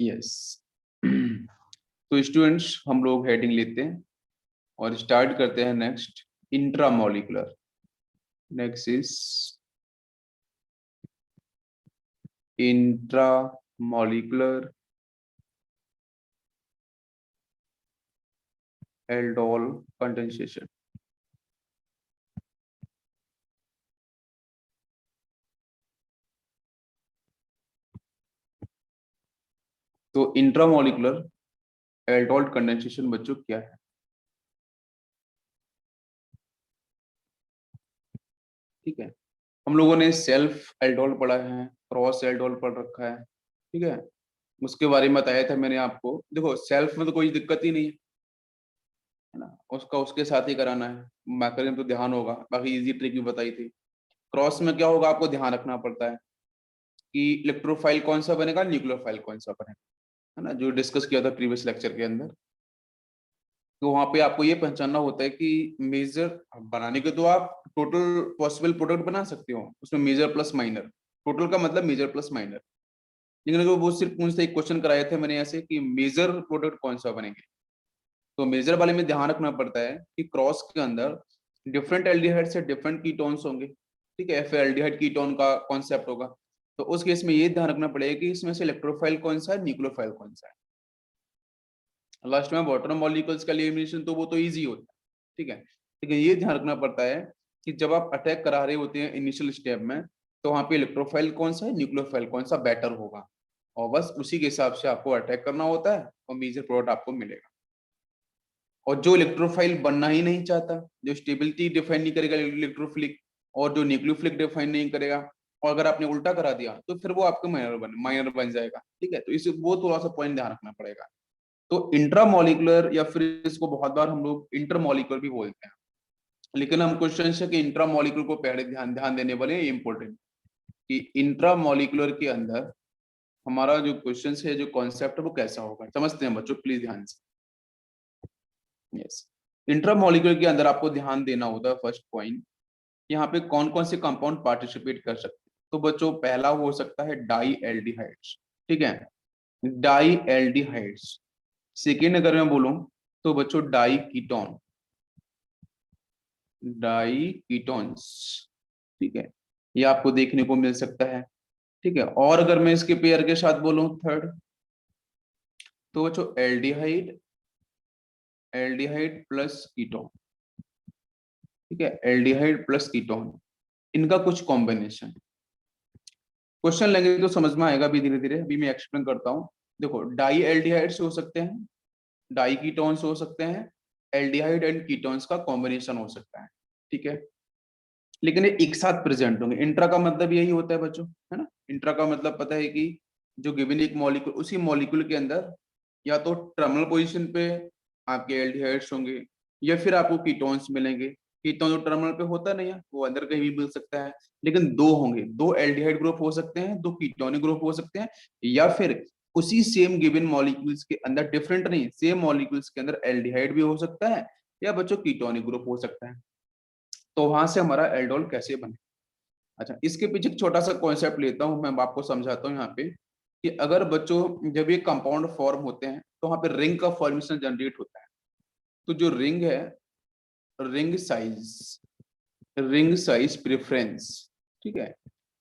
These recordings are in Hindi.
यस। तो स्टूडेंट्स हम लोग हेडिंग लेते हैं और स्टार्ट करते हैं next intramolecular. Next is intramolecular aldol condensation. तो इंट्रामोलिकुलर एल्डोल कंडेंसेशन बच्चों क्या है? ठीक है, हम लोगों ने सेल्फ एल्डोल पढ़ा है, क्रॉस एल्डोल पढ़ रखा है। ठीक है, उसके बारे में बताया था मैंने आपको। देखो सेल्फ में तो कोई दिक्कत ही नहीं है ना, उसका उसके साथ ही कराना है, बाकी में तो ध्यान होगा। बाकी इजी ट्रिक भी बताई थी। क्रॉस में क्या होगा, आपको ध्यान रखना पड़ता है कि इलेक्ट्रोफाइल कौन सा बनेगा, न्यूक्लियोफाइल कौन सा बनेगा, है ना, जो डिस्कस किया था प्रीवियस लेक्चर के अंदर। तो वहां पे आपको ये पहचानना होता है कि मेजर बनाने के तो आप टोटल पॉसिबल प्रोडक्ट बना सकते हो, उसमें मेजर प्लस माइनर। टोटल का मतलब मेजर प्लस माइनर। लेकिन जो वो सिर्फ मुझसे एक क्वेश्चन कराए थे मैंने ऐसे कि मेजर प्रोडक्ट कौन सा बनेंगे। तो मेजर वाले में ध्यान रखना पड़ता है कि क्रॉस के अंदर डिफरेंट एल्डिहाइड से डिफरेंट कीटोन्स होंगे। ठीक है, फिर एल्डिहाइड कीटोन का कॉन्सेप्ट होगा। तो उस केस में ये ध्यान रखना पड़ेगा कि इसमें से इलेक्ट्रोफाइल कौन सा है, न्यूक्लियोफाइल कौन सा है। लास्ट में वाटर मॉलिक्यूल्स का एलिमिनेशन तो वो तो इजी होता है। ठीक है, लेकिन ये ध्यान रखना पड़ता है कि जब आप अटैक करा रहे होते हैं इनिशियल स्टेप में, तो वहां पे इलेक्ट्रोफाइल कौन सा है, न्यूक्लियोफाइल कौन सा बेटर होगा, और बस उसी के हिसाब से आपको अटैक करना होता है और मेजर प्रोडक्ट आपको मिलेगा। और जो इलेक्ट्रोफाइल बनना ही नहीं चाहता, जो स्टेबिलिटी डिफाइन नहीं करेगा इलेक्ट्रोफिलिक, और जो न्यूक्लियोफिलिक डिफाइन नहीं करेगा, और अगर आपने उल्टा करा दिया तो फिर वो आपका माइनर बन जाएगा। ठीक है, तो इसे वो थोड़ा सा पॉइंट ध्यान रखना पड़ेगा। तो इंट्रामोलिकुलर या फिर इसको बहुत बार हम लोग इंटरमोलिकुलर भी बोलते हैं, लेकिन हम क्वेश्चन है कि इंट्रामोलिकुलर को पहले ध्यान ध्यान देने वाले हैं, इंपॉर्टेंट कि इंट्रामोलिकुलर के अंदर हमारा जो क्वेश्चन है, जो कॉन्सेप्ट है वो कैसा होगा, समझते हैं बच्चों प्लीज ध्यान से। यस, इंट्रामोलिकुलर के अंदर आपको ध्यान देना होता है फर्स्ट पॉइंट, यहाँ पे कौन कौन से कंपाउंड पार्टिसिपेट कर सकते हैं। तो बच्चों पहला हो सकता है डाई एल्डिहाइड्स। ठीक है, डाई एल्डिहाइड्स। सेकेंड अगर मैं बोलूं तो बच्चों डाई कीटोन, डाई कीटोन्स। ठीक है, ये आपको देखने को मिल सकता है। ठीक है, और अगर मैं इसके पेयर के साथ बोलूं थर्ड, तो बच्चों एल्डिहाइड, एल्डिहाइड प्लस कीटोन। ठीक है, एल्डिहाइड प्लस कीटोन, इनका कुछ कॉम्बिनेशन। क्वेश्चन लेंगे तो समझ में आएगा भी धीरे धीरे, अभी मैं एक्सप्लेन करता हूँ। देखो डाई एल्डिहाइड्स हो सकते हैं, डाई कीटोन्स हो सकते हैं, एल्डिहाइड एंड कीटोन्स का कॉम्बिनेशन हो सकता है। ठीक है, लेकिन ये एक साथ प्रेजेंट होंगे। इंट्रा का मतलब यही होता है बच्चों, है ना। इंट्रा का मतलब पता है कि जो गिवन एक मॉलिक्यूल, उसी मॉलिक्यूल के अंदर या तो टर्मिनल पोजीशन पे आपके एल्डिहाइड्स होंगे, या फिर आपको कीटोन्स मिलेंगे। कीटोन जो टर्मिनल पे होता नहीं है वो अंदर कहीं भी मिल सकता है, लेकिन दो होंगे, दो एल्डिहाइड ग्रुप हो सकते हैं, दो कीटोनिक ग्रुप हो सकते हैं, या फिर उसी सेम गिवन मॉलिक्यूल्स के अंदर, डिफरेंट नहीं, सेम मॉलिक्यूल्स के अंदर एल्डिहाइड भी हो सकता है, या बच्चों कीटोनिक ग्रुप हो सकता है। तो वहां से हमारा एल्डोल कैसे बने। अच्छा, इसके पीछे एक छोटा सा कॉन्सेप्ट लेता हूं, मैं आपको समझाता हूँ यहाँ पे कि अगर बच्चों जब ये कंपाउंड फॉर्म होते हैं तो वहां पे रिंग का फॉर्मेशन जनरेट होता है। तो जो रिंग है, ring size, ring size preference. ठीक है,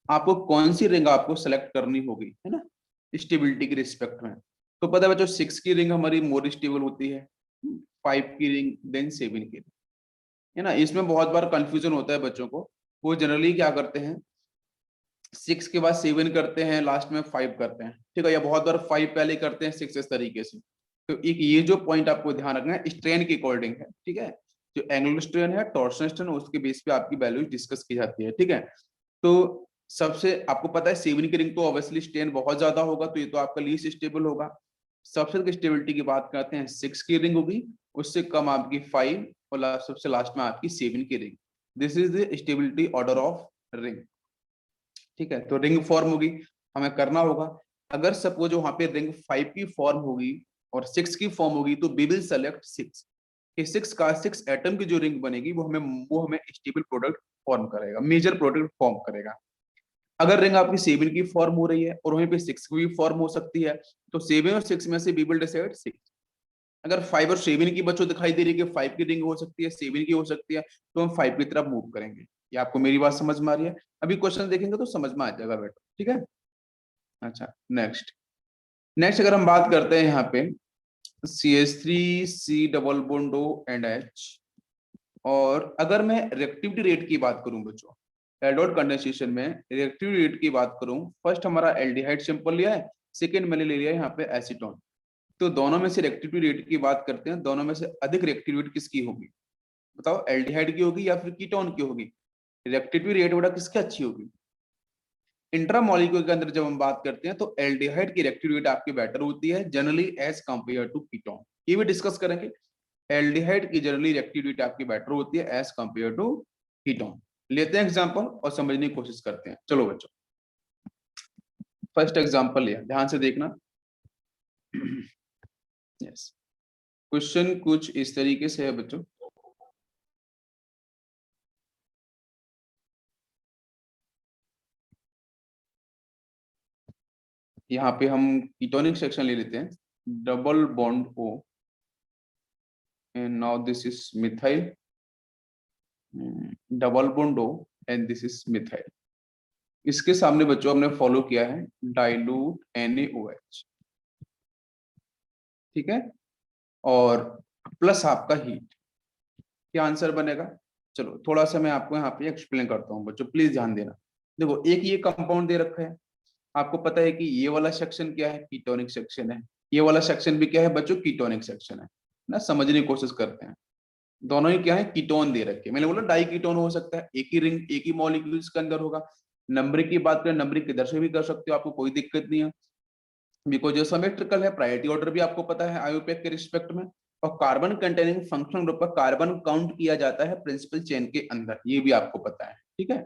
आपको कौन सी रिंग आपको सेलेक्ट करनी होगी, है ना, स्टेबिलिटी के रिस्पेक्ट में। तो पता है बच्चों 6 की रिंग हमारी मोर स्टेबल होती है, 5 की रिंग, देन 7 की, है ना। इसमें बहुत बार कंफ्यूजन होता है बच्चों को, वो जनरली क्या करते हैं, 6 के बाद 7 करते हैं, लास्ट में 5 करते हैं। ठीक है, या बहुत बार 5 पहले करते हैं, 6 इस तरीके से। तो एक ये जो पॉइंट आपको ध्यान रखना है, स्ट्रेन के अकॉर्डिंग है। ठीक है, जो एंगुलर स्ट्रेन है, टॉर्सन स्ट्रेन, उसके बेस पे आपकी वैल्यू डिस्कस की जाती है। ठीक है, तो सबसे आपको पता है 7 की रिंग तो ऑब्वियसली स्ट्रेन बहुत ज्यादा होगा, तो ये तो आपका लीस्ट स्टेबल होगा। सबसे स्टेबिलिटी की बात करते हैं, 6 की रिंग होगी, उससे कम आपकी 5, और सबसे लास्ट में आपकी 7 की ring. This is the stability order of ring. ठीक है, तो रिंग फॉर्म होगी, हमें करना होगा। अगर सपोज वहां पे रिंग 5 की फॉर्म होगी और 6 की फॉर्म होगी, तो वी विल सेलेक्ट 6 कि 6 का 6 एटम की जो रिंग बनेगी वो हमें स्टेबल प्रोडक्ट फॉर्म करेगा, मेजर प्रोडक्ट फॉर्म करेगा। अगर रिंग आपकी 7 की फॉर्म हो रही है और वहीं पे 6 की भी फॉर्म हो सकती है, तो 7 और 6 में से वी विल डिसाइड 6। अगर 5 और 7 की बच्चों दिखाई दे रही है कि 5 की रिंग हो सकती है, 7 की हो सकती है, तो हम 5 की तरफ मूव करेंगे। ये आपको मेरी बात समझ में आ रही है? अभी क्वेश्चन देखेंगे तो समझ में आ जाएगा बेटा, ठीक है। अच्छा, नेक्स्ट नेक्स्ट अगर हम बात करते हैं यहाँ पे CH3 C double bond O and H, और अगर मैं रिएक्टिविटी रेट की बात करूं बच्चों, एल्डोड कंडेंसेशन में रिएक्टिविटी रेट की बात करूं, फर्स्ट हमारा एल्डिहाइड सिंपल लिया है, सेकंड मैंने ले लिया है यहाँ पे एसीटोन। तो दोनों में से रिएक्टिविटी रेट की बात करते हैं, दोनों में से अधिक रिएक्टिविटी किसकी होगी? बताओ, एल्डिहाइड की होगी या फिर कीटोन की होगी? रिएक्टिविटी रेट बेटा किसकी अच्छी होगी? इंट्रामॉलिक्यूल के अंदर जब हम बात करते हैं तो एल्डिहाइड की रिएक्टिविटी आपकी बेटर होती है generally as compare to ketone. ये भी डिस्कस करेंगे। एल्डिहाइड की जनरली रिएक्टिविटी आपकी बेटर होती है एज कंपेयर टू कीटोन। लेते हैं एग्जांपल और समझने की कोशिश करते हैं। चलो बच्चों, फर्स्ट एग्जांपल लिया, ध्यान से देखना। यस, क्वेश्चन कुछ इस तरीके से है बच्चों। यहाँ पे हम कीटोनिक सेक्शन ले लेते हैं, double bond O and now this is methyl, double bond O and this is methyl। इसके सामने बच्चों हमने फॉलो किया है डाइल्यूट NaOH, ठीक है, और प्लस आपका हीट। क्या आंसर बनेगा? चलो थोड़ा सा मैं आपको यहाँ पे एक्सप्लेन करता हूँ बच्चों, प्लीज ध्यान देना। देखो, एक ये कंपाउंड दे रखा है, आपको पता है कि ये वाला सेक्शन क्या है? कीटोनिक सेक्शन है। ये वाला सेक्शन भी क्या है बच्चों? कीटोनिक सेक्शन है ना। समझने की कोशिश करते हैं, दोनों ही क्या है? कीटोन दे रखे। मैंने बोला डाई कीटोन हो सकता है, एक ही रिंग एक ही मॉलिक्यूल्स के अंदर होगा। नंबरिंग की बात करें, नंबरिंग किधर से भी कर सकते हो, आपको कोई दिक्कत नहीं है, बिकॉज जो सिमेट्रिकल है, प्रायोरिटी ऑर्डर भी आपको पता है आईयूपीएक के रिस्पेक्ट में। और कार्बन कंटेनिंग फंक्शनल ग्रुप का कार्बन काउंट किया जाता है प्रिंसिपल चेन के अंदर, ये भी आपको पता है, ठीक है।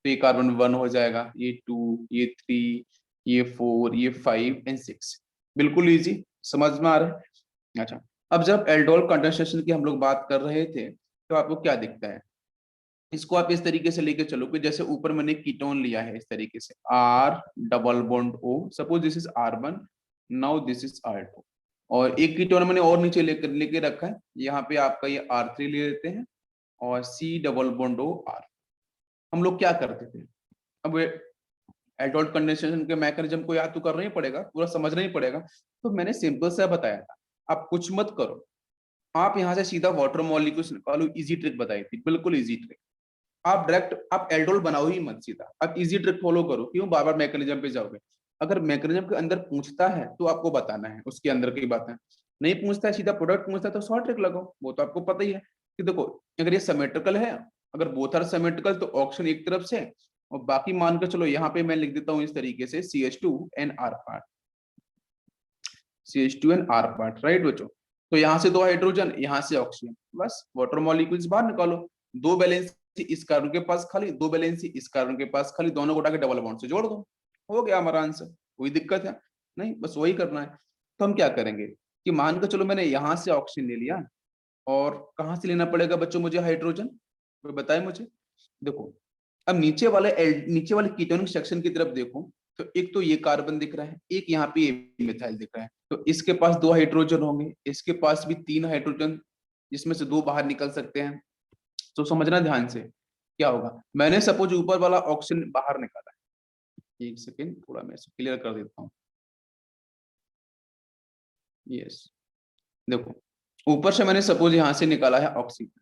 तो ये कार्बन 1 हो जाएगा, ये 2, ये 3, ये 4, ये 5 एंड 6। बिल्कुल इजी, समझ में आ रहा है? अच्छा, अब जब एल्डोल कंडेंसेशन की हम लोग बात कर रहे थे, तो आपको क्या दिखता है? इसको आप इस तरीके से लेके चलो कि जैसे ऊपर मैंने कीटोन लिया है इस तरीके से, R double bond O, suppose this is R1, now this is R2, और एक कीटोन मैंने और नीचे लेके रखा है, यहाँ पे आपका ये R3 ले लेते हैं, और C double bond O R। हम लोग क्या करते थे? अब एल्डोल कंडेंसेशन के मैकेनिज्म को याद तो करना ही पड़ेगा, पूरा समझना ही पड़ेगा। तो मैंने सिंपल सा बताया था, आप कुछ मत करो, आप यहाँ से सीधा वाटर मॉलिक्यूल्स निकालो। इजी ट्रिक बताई थी, बिल्कुल इजी ट्रिक। आप डायरेक्ट आप एल्डोल बनाओ ही मत, सीधा आप इजी ट्रिक फॉलो करो। क्यों बार बार मैकेनिज्म पे जाओगे? अगर मैकेनिज्म के अंदर पूछता है तो आपको बताना है उसके अंदर की बातें। नहीं पूछता है, सीधा प्रोडक्ट पूछता है, तो शॉर्ट ट्रिक लगाओ। वो तो आपको पता ही है कि देखो, अगर ये सिमेट्रिकल है, अगर बोथ आर सिमेट्रिकल, तो ऑप्शन एक तरफ से, और बाकी मान कर चलो यहाँ पे मैं लिख देता हूँ इस तरीके से CH2 and R part, CH2 and R part, right बच्चों? तो यहाँ से 2 हाइड्रोजन, यहाँ से ऑक्सीजन, बस वाटर मॉलिक्यूल्स बाहर निकालो। 2 वैलेंसी इस कार्बन के पास खाली, 2 वैलेंसी इस कार्बन के पास खाली, दोनों को उठा के डबल बॉन्ड से जोड़ दो, हो गया हमारा आंसर। कोई दिक्कत है? नहीं, बस वही करना है। तो हम क्या करेंगे कि मान कर चलो मैंने यहाँ से ऑक्सीजन ले लिया, और कहाँ से लेना पड़ेगा बच्चों मुझे हाइड्रोजन? कोई बताए मुझे। देखो, अब नीचे वाले कीटोनिक सेक्शन की तरफ देखो, तो एक तो ये कार्बन दिख रहा है, एक यहाँ पे ये मिथाइल दिख रहा है, तो इसके पास 2 हाइड्रोजन होंगे, इसके पास भी 3 हाइड्रोजन, जिसमें से 2 बाहर निकल सकते हैं। तो समझना ध्यान से, क्या होगा? मैंने सपोज ऊपर वाला ऑक्सीजन बाहर निकाला है, एक सेकेंड थोड़ा मैं इसको क्लियर कर देता हूँ। यस, देखो, ऊपर से मैंने सपोज यहाँ से निकाला है ऑक्सीजन,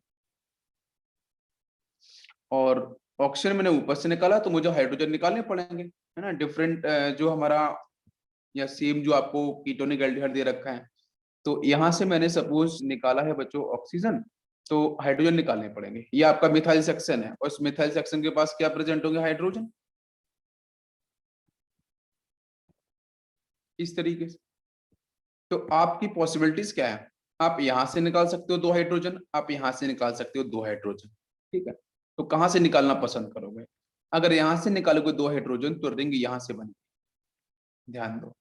और ऑक्सीजन मैंने ऊपर से निकाला, तो मुझे हाइड्रोजन निकालने पड़ेंगे, है ना। डिफरेंट जो हमारा, या सेम जो आपको कीटोनिक एल्डिहाइड दे रखा है, तो यहाँ से मैंने सपोज निकाला है बच्चों ऑक्सीजन, तो हाइड्रोजन निकालने पड़ेंगे। ये आपका मिथाइल सेक्शन है, और इस मिथाइल सेक्शन के पास क्या प्रेजेंट होंगे? हाइड्रोजन, इस तरीके से। तो आपकी पॉसिबिलिटीज क्या है? आप यहां से निकाल सकते हो 2 हाइड्रोजन, आप यहां से निकाल सकते हो 2 हाइड्रोजन, ठीक है। तो कहां से निकालना पसंद करोगे? अगर यहां से निकालोगे 2 हाइड्रोजन, तो रिंग यहां से बनेगी, ध्यान दो।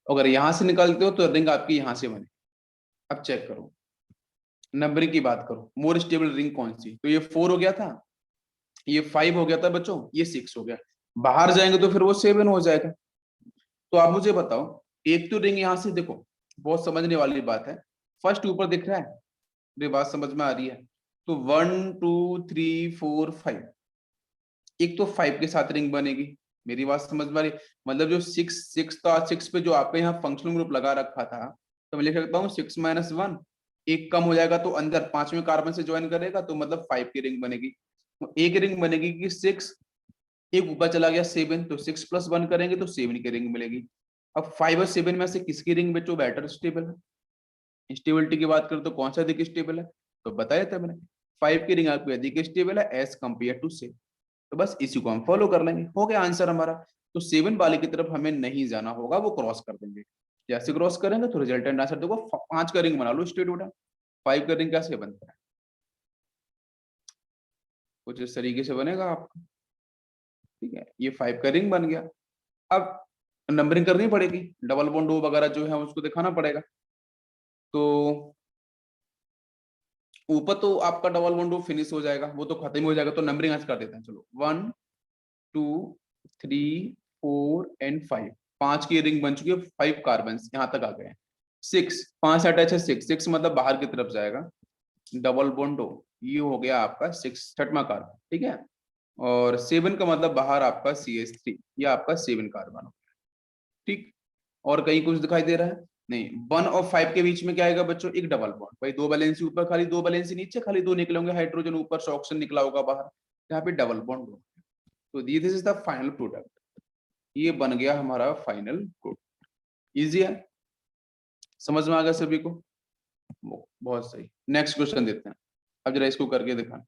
अगर यहां से निकालते हो तो रिंग आपकी यहां से बनेगी। अब चेक करो, नंबरिंग की बात करो, मोर स्टेबल रिंग कौन सी? तो ये 4 हो गया था, ये 5 हो गया था बच्चों, ये 6 हो गया। बाहर जाएंगे तो फिर वो 7 हो जाएगा। तो आप मुझे बताओ, एक तो रिंग यहाँ से देखो, बहुत समझने वाली बात है, फर्स्ट ऊपर दिख रहा है, ये बात समझ में आ रही है? तो 1 2 3 4 5, एक तो 5 के साथ रिंग बनेगी, मेरी बात समझ में आ रही है? मतलब जो 6 था, 6 पे जो आपने यहाँ फंक्शनल ग्रुप लगा रखा था, तो मैं लिख सकता हूँ 6 - 1, एक कम हो जाएगा तो अंदर 5वें कार्बन से ज्वाइन करेगा, तो मतलब 5 की रिंग बनेगी। तो एक रिंग बनेगी कि 6, एक ऊपर चला गया 7, तो 6 + 1 करेंगे तो 7 की रिंग मिलेगी। अब 5 और 7 में से किसकी रिंग में जो बेटर स्टेबल है? स्टेबिलिटी की बात करें तो कौन सा अधिक स्टेबल है? तो बताया था मैंने, 5 की रिंग आपकी अधिक स्टेबल है एज कंपेयर टू 6। तो बस इसी को हम फॉलो कर लेंगे, हो गया आंसर हमारा। तो 7 वाले की तरफ हमें नहीं जाना होगा, वो क्रॉस कर देंगे। जैसे क्रॉस करेंगे तो रिजल्टेंट आंसर देखो, 5 का रिंग बना लो स्ट्रेट उठा। 5 का रिंग कैसे बनता है? कुछ इस तरीके से बनेगा आपका, ठीक है, ये 5 का रिंग बन गया। अब नंबरिंग करनी पड़ेगी, डबल बॉन्ड ओ वगैरह जो है उसको दिखाना पड़ेगा। तो ऊपर तो आपका डबल बॉन्ड ओ फिनिश हो जाएगा, वो तो खत्म हो जाएगा, तो नंबरिंग आज कर देते हैं, चलो 1 2 3 4 एंड 5, 5 की रिंग बन चुकी है, 5 कार्बन यहाँ तक आ गए हैं। 6, 5 अटैच है, 6 मतलब बाहर की तरफ जाएगा, डबल बॉन्ड ओ, ये हो गया आपका 6 छठवां कार्बन, ठीक है। और 7 का मतलब बाहर आपका CH3, ये आपका 7 कार्बन हो गया, ठीक। और कहीं कुछ दिखाई दे रहा है? नहीं। 1 और 5 के बीच में क्या आएगा बच्चों? एक डबल बॉन्ड, भाई दो वैलेंसी ऊपर खाली, दो वैलेंसी नीचे खाली, दो निकले होंगे हाइड्रोजन ऊपर से ऑक्सीजन निकला होगा बाहर, यहाँ पे डबल बॉन्ड हो। तो this is the final product, ये बन गया हमारा फाइनल प्रोडक्ट। इजी है, समझ में आ गया सभी को? बहुत सही, नेक्स्ट क्वेश्चन देते हैं। अब जरा इसको करके दिखाना।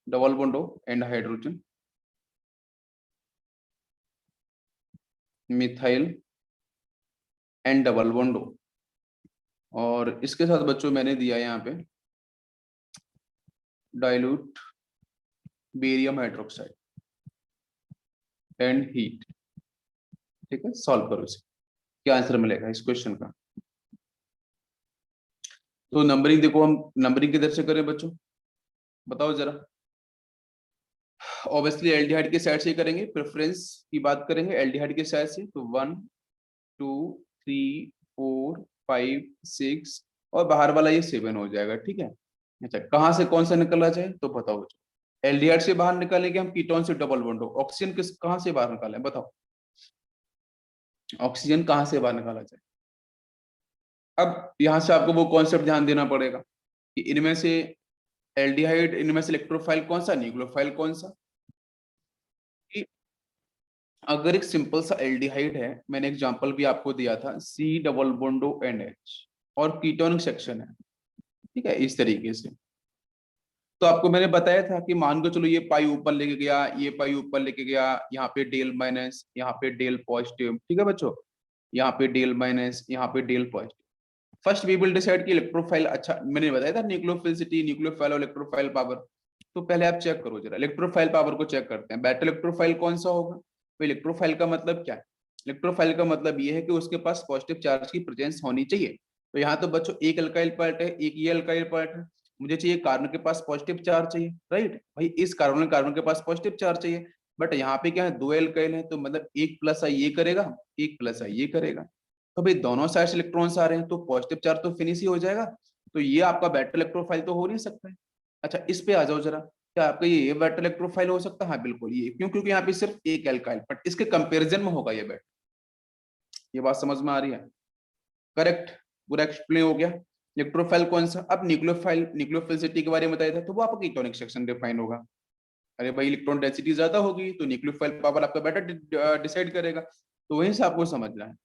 डबल बॉन्ड हो and hydrogen, methyl and double bond हो, और इसके साथ बच्चों मैंने दिया यहाँ पे dilute barium hydroxide and heat, ठीक है। सॉल्व करो इसे, क्या आंसर मिलेगा इस क्वेश्चन का? तो नंबरिंग देखो, हम नंबरिंग किधर से करें बच्चों, बताओ जरा। ऑब्वियसली एल्डिहाइड के साइड से ही करेंगे, प्रेफरेंस की बात करेंगे एल्डिहाइड के साइड से, तो 1 2 3 4 5 6, और बाहर वाला ये 7 हो जाएगा, ठीक है। अच्छा, कहाँ से कौन सा निकला जाए तो बताओ बच्चों। एल्डिहाइड से बाहर निकालेंगे हम, कीटोन से डबल बॉन्ड हो, ऑक्सीजन किस कहाँ से बाहर निकालें बताओ, ऑक्सीजन कहाँ से बाहर निकाला जाए? अब यहाँ से आपको वो कॉन्सेप्ट ध्यान देना पड़ेगा कि इनमें से एल्डिहाइड, इनमें से इलेक्ट्रोफाइल कौन सा, न्यूक्लियोफाइल कौन सा। कि अगर एक सिंपल सा एल्डिहाइड है, मैंने एग्जांपल भी आपको दिया था, C डबल बॉन्डो NH, और कीटोनिक सेक्शन है, ठीक है, इस तरीके से। तो आपको मैंने बताया था कि मान के चलो ये पाई ऊपर लेके गया, ये पाई ऊपर लेके गया, यहाँ पे डेल माइनस, यहाँ पे डेल पॉजिटिव, ठीक है बच्चों, यहाँ पे डेल माइनस, यहाँ पे del positive. First we will decide कि इलेक्ट्रोफाइल, अच्छा मैंने बताया था न्यूक्लियोफिलिसिटी, न्यूक्लियोफाइल और इलेक्ट्रोफाइल पावर। तो पहले आप चेक करो जरा, इलेक्ट्रोफाइल पावर को चेक करते हैं, बेटर इलेक्ट्रोफाइल कौन सा होगा? तो इलेक्ट्रोफाइल का मतलब क्या है? इलेक्ट्रोफाइल का मतलब ये है कि उसके पास पॉजिटिव चार्ज की प्रेजेंस होनी चाहिए। तो यहाँ तो बच्चों एक अल्काइल पार्ट है, एक ये अल्काइल पार्ट है, मुझे चाहिए कार्बन के पास पॉजिटिव चार्ज चाहिए, राइट भाई, इस कार्बन कार्बन के पास पॉजिटिव चार्ज चाहिए। बट यहाँ पे क्या है, दो एल्काइल है, तो मतलब एक प्लस आई ये करेगा, एक प्लस आई ये करेगा, तो भाई दोनों साइड से इलेक्ट्रॉन्स आ रहे हैं, तो पॉजिटिव चार्ज तो फिनिश ही हो जाएगा, तो ये आपका बेटर इलेक्ट्रोफाइल तो हो नहीं सकता है। अच्छा इस पे आ जाओ जरा, क्या आपका ये बेटर इलेक्ट्रोफाइल हो सकता है? हाँ बिल्कुल, ये क्यों? क्योंकि यहाँ पे सिर्फ एक एल्काइल, बट इसके कंपेरिजन में होगा ये बेटर। ये बात समझ में आ रही है? करेक्ट, पूरा एक्सप्लेन हो गया। इलेक्ट्रोफाइल कौन सा? अब न्यूक्लियोफाइल, न्यूक्लियोफिलिसिटी के बारे में बताया था, तो वो आपका कीटोनिक सेक्शन डिफाइन होगा। अरे भाई इलेक्ट्रॉन डेंसिटी ज्यादा होगी तो न्यूक्लियोफाइल पावर आपका बेटर डिसाइड करेगा, तो वहीं से आपको समझना है।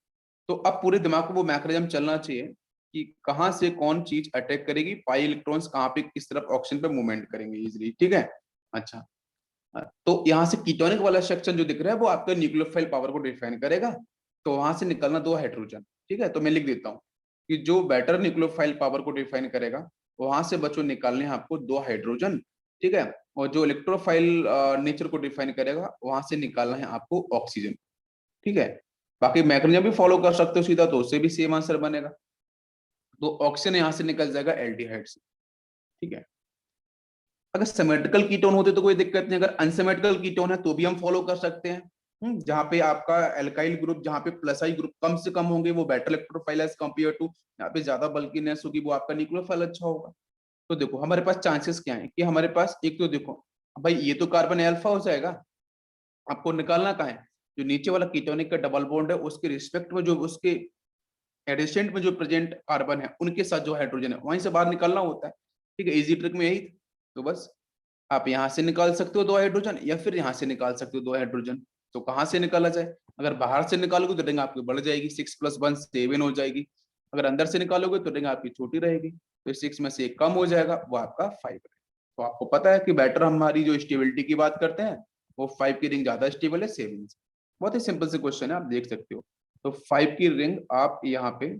तो अब पूरे दिमाग को वो मैकेनिज्म चलना चाहिए कि कहां से कौन चीज अटैक करेगी, पाई इलेक्ट्रॉन्स कहां पे किस तरफ ऑक्सीजन पे मूवमेंट करेंगे इजीली, ठीक है। अच्छा, तो यहाँ से कीटोनिक वाला सेक्शन जो दिख रहा है वो आपका न्यूक्लियोफाइल पावर को डिफाइन करेगा, तो वहां से निकलना दो हाइड्रोजन, ठीक है। तो मैं लिख देता हूँ कि जो बेटर न्यूक्लियोफाइल पावर को डिफाइन करेगा, वहां से बच्चों निकालने हैं आपको दो हाइड्रोजन, ठीक है। और जो इलेक्ट्रोफाइल नेचर को डिफाइन करेगा, वहां से निकालना है आपको ऑक्सीजन, ठीक है। बाकी मैकेनिज्म भी फॉलो कर सकते हो सीधा, तो उससे भी सेम आंसर बनेगा। तो ऑक्सीजन यहाँ से निकल जाएगा एल्डिहाइड से, ठीक है। अगर सिमेट्रिकल कीटोन होते तो कोई दिक्कत नहीं, अगर अनसिमेट्रिकल कीटोन है तो भी हम फॉलो कर सकते हैं। जहाँ पे आपका एल्काइल ग्रुप, जहाँ पे प्लस आई ग्रुप कम से कम होंगे, वो better electrophile as compare to यहाँ पे ज्यादा बल्कीनेस होगी, वो आपका न्यूक्लियोफाइल अच्छा होगा। तो देखो हमारे पास चांसेस क्या है कि हमारे पास एक तो देखो भाई ये तो कार्बन अल्फा हो जाएगा, आपको निकालना कहाँ है, जो नीचे वाला कीटोनिक का डबल बॉन्ड है उसके रिस्पेक्ट में जो उसके एडिशेंट में जो प्रेजेंट कार्बन है उनके साथ जो हाइड्रोजन है वहीं से बाहर निकालना होता है, ठीक है। इजी ट्रिक में यही था। तो बस आप यहाँ से निकाल सकते हो दो हाइड्रोजन, या फिर यहाँ से निकाल सकते हो दो हाइड्रोजन। तो कहाँ से निकाला जाए, अगर बाहर से निकालोगे तो रिंग आपकी बढ़ जाएगी, 6 + 1 7 हो जाएगी। अगर अंदर से निकालोगे तो रिंग आपकी छोटी रहेगी, तो 6 में से एक कम हो जाएगा, वो आपका 5 है। तो आपको पता है कि बेटर हमारी जो स्टेबिलिटी की बात करते हैं वो 5 की रिंग ज्यादा स्टेबल है 7 से। बहुत ही सिंपल से क्वेश्चन है, आप देख सकते हो। तो 5 की रिंग आप यहाँ पे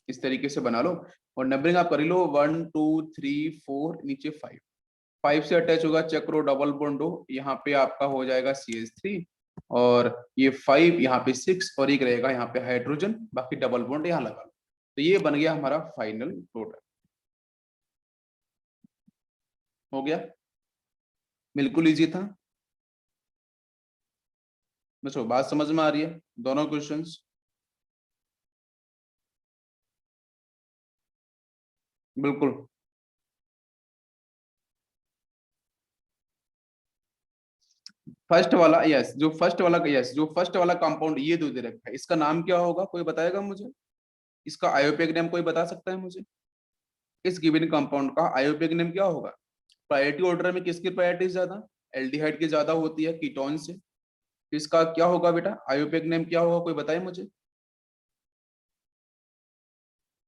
इस तरीके से बना लो, और नंबरिंग आप कर लो 1 2 3 4 नीचे 5। 5 से अटैच होगा चक्रो डबल बॉन्डो, यहाँ पे आपका हो जाएगा CH3, और ये 5 यहाँ पे 6, और एक रहेगा यहाँ पे हाइड्रोजन, बाकी डबल बॉन्ड यहाँ लगा लो। तो ये बन गया हमारा फाइनल प्रोडक्ट। हो गया, बिल्कुल इजी था। बच्चों बात समझ में आ रही है, दोनों क्वेश्चंस? बिल्कुल। फर्स्ट वाला यस, जो फर्स्ट वाला कंपाउंड ये दो दे रखा है, इसका नाम क्या होगा, कोई बताएगा मुझे? इसका आयोपेक नेम कोई बता सकता है मुझे? इस गिवन कंपाउंड का आयोपेक नेम क्या होगा? प्रायोरिटी ऑर्डर में किसकी प्रायोरिटी ज्यादा? एल्डिहाइड की ज्यादा होती है कीटोन से। तो इसका क्या होगा बेटा, आयोपेक नेम क्या होगा, कोई बताए मुझे?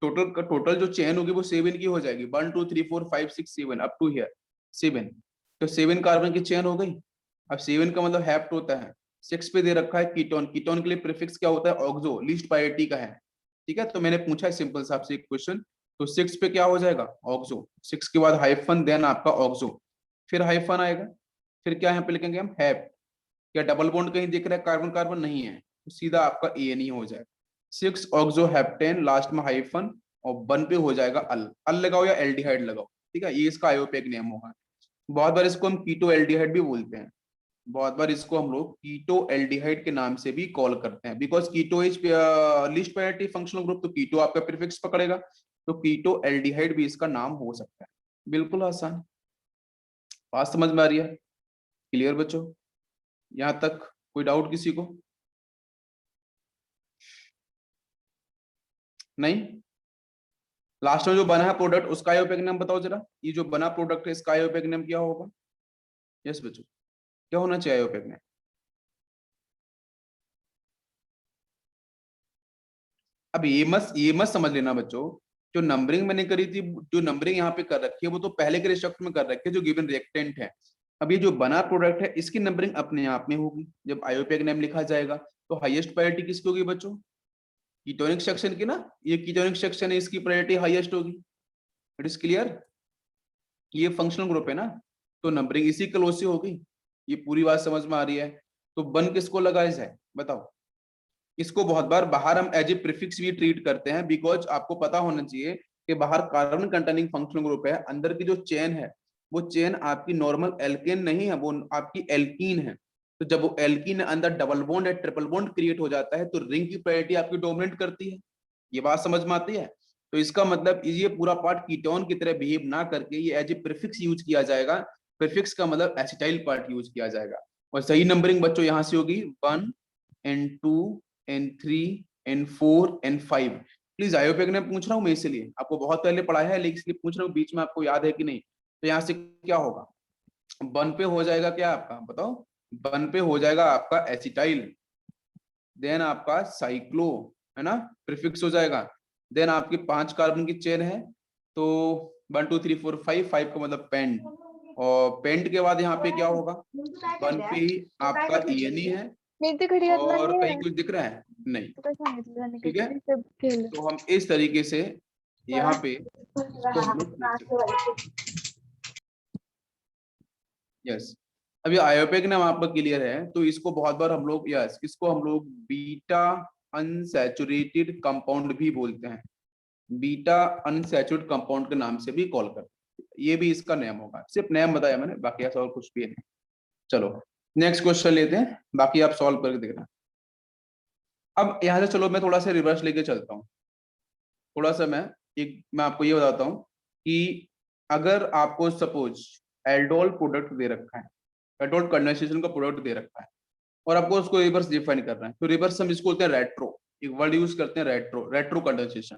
टोटल जो चेन होगी वो 7 की हो जाएगी, 1 2 3 4 5 6 7 अप टू हियर 7। तो 7 कार्बन की चेन हो गई। अब 7 का मतलब हैप्ट होता है। 6 पे दे रखा है कीटोन, कीटोन के लिए प्रीफिक्स क्या होता है? ऑक्सो, लीस्ट प्रायोरिटी का है, ठीक है। तो मैंने पूछा है सिंपल सा आपसे एक क्वेश्चन, तो 6 पे क्या हो जाएगा? ऑक्सो। 6 के बाद हाइफन, देन आपका ऑक्सो, फिर हाइफन आएगा, फिर क्या यहाँ पे लिखेंगे हम? हैप्ट। क्या डबल बॉन्ड कहीं दिख रहा है? कार्बन कार्बन नहीं है, तो सीधा आपका ANE हो जाएगा। 6 ऑक्सो हेप्टेन, लास्ट में हाइफन, और 1 पे हो जाएगा अल। अल लगाओ या एल्डिहाइड लगाओ, ठीक है, ये इसका आयोपेक नेम होगा। बहुत बार इसको हम कीटो एल्डिहाइड भी बोलते हैं, बहुत बार इसको हम लोग कीटो एल्डिहाइड के नाम से भी कॉल करते हैं, because keto is least priority functional group, तो कीटो आपका प्रीफिक्स पकड़ेगा, तो कीटो एल्डिहाइड भी इसका नाम हो सकता है। बिल्कुल आसान। बात समझ में आ रही है? क्लियर बच्चों, यहाँ तक कोई डाउट किसी को? नहीं? लास्ट में जो बना है प्रोडक्ट उसका आयोपेक नाम बताओ जरा, ये जो बना प्रोडक्ट है इसका आयोपेक नाम क्या होगा? यस बच्चों, क्या होना चाहिए आयोपेक नाम? अब ये मत समझ लेना बच्चों, जो नंबरिंग मैंने करी थी, जो नंबरिंग यहाँ पे कर रखी है वो तो पहले के रिस्ट्रक्ट में कर रखी है जो गिवन रिएक्टेंट है। अब ये जो बना प्रोडक्ट है इसकी नंबरिंग अपने आप में होगी, जब आयोपेक नेम लिखा जाएगा तो हाईएस्ट प्रायोरिटी किसकी होगी बच्चों? कीटोनिक सेक्शन की ना, ये कीटोनिक सेक्शन है, इसकी प्रायोरिटी हाईएस्ट होगी। It is clear? ये फंक्शनल ग्रुप है ना, तो नंबरिंग इसी क्लोज से होगी। ये पूरी बात समझ में आ रही है? तो बन किसको लगाया जाए बताओ? इसको बहुत बार बाहर हम एज ए प्रीफिक्स भी ट्रीट करते हैं, बिकॉज आपको पता होना चाहिए कि बाहर कार्बन कंटेनिंग फंक्शनल ग्रुप है, अंदर की जो चेन है वो चेन आपकी नॉर्मल एल्केन नहीं है, वो आपकी एल्कीन है। तो जब वो एल्कीन अंदर डबल बॉन्ड है, ट्रिपल बॉन्ड क्रिएट हो जाता है, तो रिंग की प्रायोरिटी आपकी डोमिनेट करती है। ये बात समझ में आती है? तो इसका मतलब ये पूरा पार्ट कीटोन की तरह बिहेव ना करके ये एज ए प्रीफिक्स यूज किया जाएगा। प्रीफिक्स का मतलब एसिटाइल पार्ट यूज किया जाएगा। और सही नंबरिंग बच्चों यहाँ से होगी 1 N2 N3 N4 N5। Please आयोपेक ने पूछ रहा हूँ मैं, इसलिए आपको बहुत पहले पढ़ाया है लेकिन इसलिए पूछ रहा हूँ, बीच में आपको याद है कि नहीं। तो यहाँ से क्या होगा? 1 पे हो जाएगा क्या आपका बताओ? 1 पे हो जाएगा आपका एसिटाइल, देन आपका साइक्लो, है ना, प्रीफिक्स हो जाएगा। देन आपकी 5 कार्बन की चेन है, तो 1 2 3 4 5, 5 का मतलब पेंट, और पेंट के बाद यहाँ पे क्या होगा? 1 पे ही आपका ENE है, और कहीं कुछ दिख रहा है? नहीं, ठीक है। तो हम इस तरीके से यहाँ पे इसको हम लोग लिख सकते हैं। यस, अब ये आयोपेक नाम आपका क्लियर है, तो इसको बहुत बार हम लोग, यस, इसको हम लोग बीटा अनसैचुरेटेड कंपाउंड भी बोलते हैं। बीटा अनसैचुरेटेड कंपाउंड के नाम से भी कॉल करते हैं। ये भी इसका नेम होगा, सिर्फ नेम बताया मैंने, बाकी ऐसा और कुछ भी नहीं। चलो नेक्स्ट क्वेश्चन लेते हैं, बाकी आप सॉल्व करके देखना। अब यहां से चलो मैं थोड़ा सा रिवर्स लेके चलता हूँ। थोड़ा सा मैं आपको ये बताता हूँ कि अगर आपको सपोज एल्डोल प्रोडक्ट दे रखा है, एल्डोल कंडेंसेशन का प्रोडक्ट दे रखा है, और आपको उसको रिवर्स डिफाइन करना है, तो रिवर्स हम इसको बोलते हैं रेट्रो। एक वर्ड यूज करते हैं रेट्रो, रेट्रो कंडेंसेशन।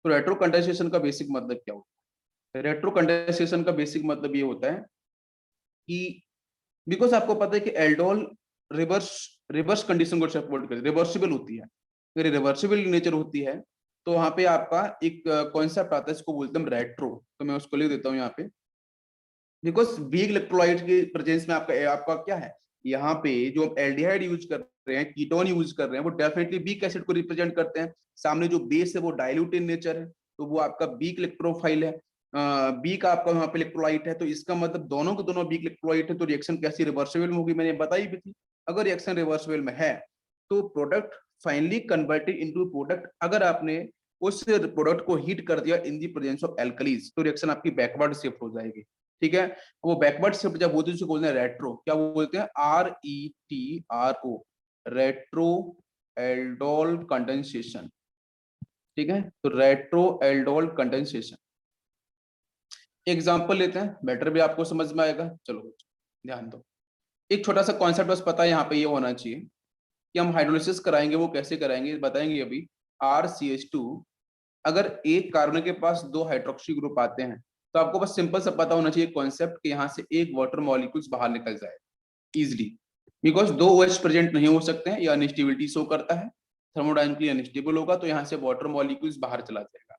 तो रेट्रो कंडेंसेशन का बेसिक मतलब क्या होता है? रेट्रो कंडेंसेशन का बेसिक मतलब ये होता है कि बिकॉज आपको पता है कि एल्डोल रिवर्स रिवर्स कंडीशन को सपोर्ट करती है, रिवर्सिबल होती है। अगर रिवर्सिबल नेचर होती है तो वहां पे आपका एक कॉन्सेप्ट आता है, इसको बोलते हैं रेट्रो। तो मैं उसको लिख देता हूँ यहाँ पे, बिकॉज वीक इलेक्ट्रोलाइट के प्रेजेंस में आपका आपका क्या है, यहाँ पे जो हम एल्डिहाइड यूज कर रहे हैं, कीटोन यूज कर रहे हैं, वो डेफिनेटली वीक एसिड को रिप्रेजेंट करते हैं। सामने जो बेस है वो डाइल्यूट इन नेचर है, तो वो आपका वीक इलेक्ट्रोफाइल है, वीक आपका वहां पे इलेक्ट्रोलाइट है। तो इसका मतलब दोनों के दोनों वीक इलेक्ट्रोलाइट है, तो रिएक्शन कैसी रिवर्सिबल में होगी मैंने बताई भी थी। अगर रिएक्शन रिवर्सिबल में है तो product finally converted into product. अगर आपने उस प्रोडक्ट को हीट कर दिया इन दी प्रेजेंस ऑफ एल्कलीज, तो रिएक्शन आपकी बैकवर्ड शिफ्ट हो जाएगी। ठीक है, वो बैकवर्ड शिफ्ट जब होती है उसको बोलते हैं रेट्रो। क्या बोलते हैं? RETRO, retro aldol condensation. ठीक है, तो रेट्रो एल्डोल कंडेंसेशन। एग्जांपल लेते हैं, बेटर भी आपको समझ में आएगा। चलो ध्यान दो, एक छोटा सा कॉन्सेप्ट बस पता है यहाँ पे ये होना चाहिए कि हम हाइड्रोलिसिस कराएंगे, वो कैसे कराएंगे बताएंगे अभी। RCH2, अगर एक कार्बन के पास दो हाइड्रोक्सी ग्रुप आते हैं, तो आपको बस सिंपल सा पता होना चाहिए कॉन्सेप्ट कि यहाँ से एक वाटर मॉलिक्यूल्स बाहर निकल जाए इजिली, बिकॉज दो OH प्रेजेंट नहीं हो सकते हैं, या अनस्टेबिलिटी शो करता है, थर्मोडायनेमिकली अनस्टेबल होगा, तो यहाँ से वाटर मॉलिक्यूल्स बाहर चला जाएगा।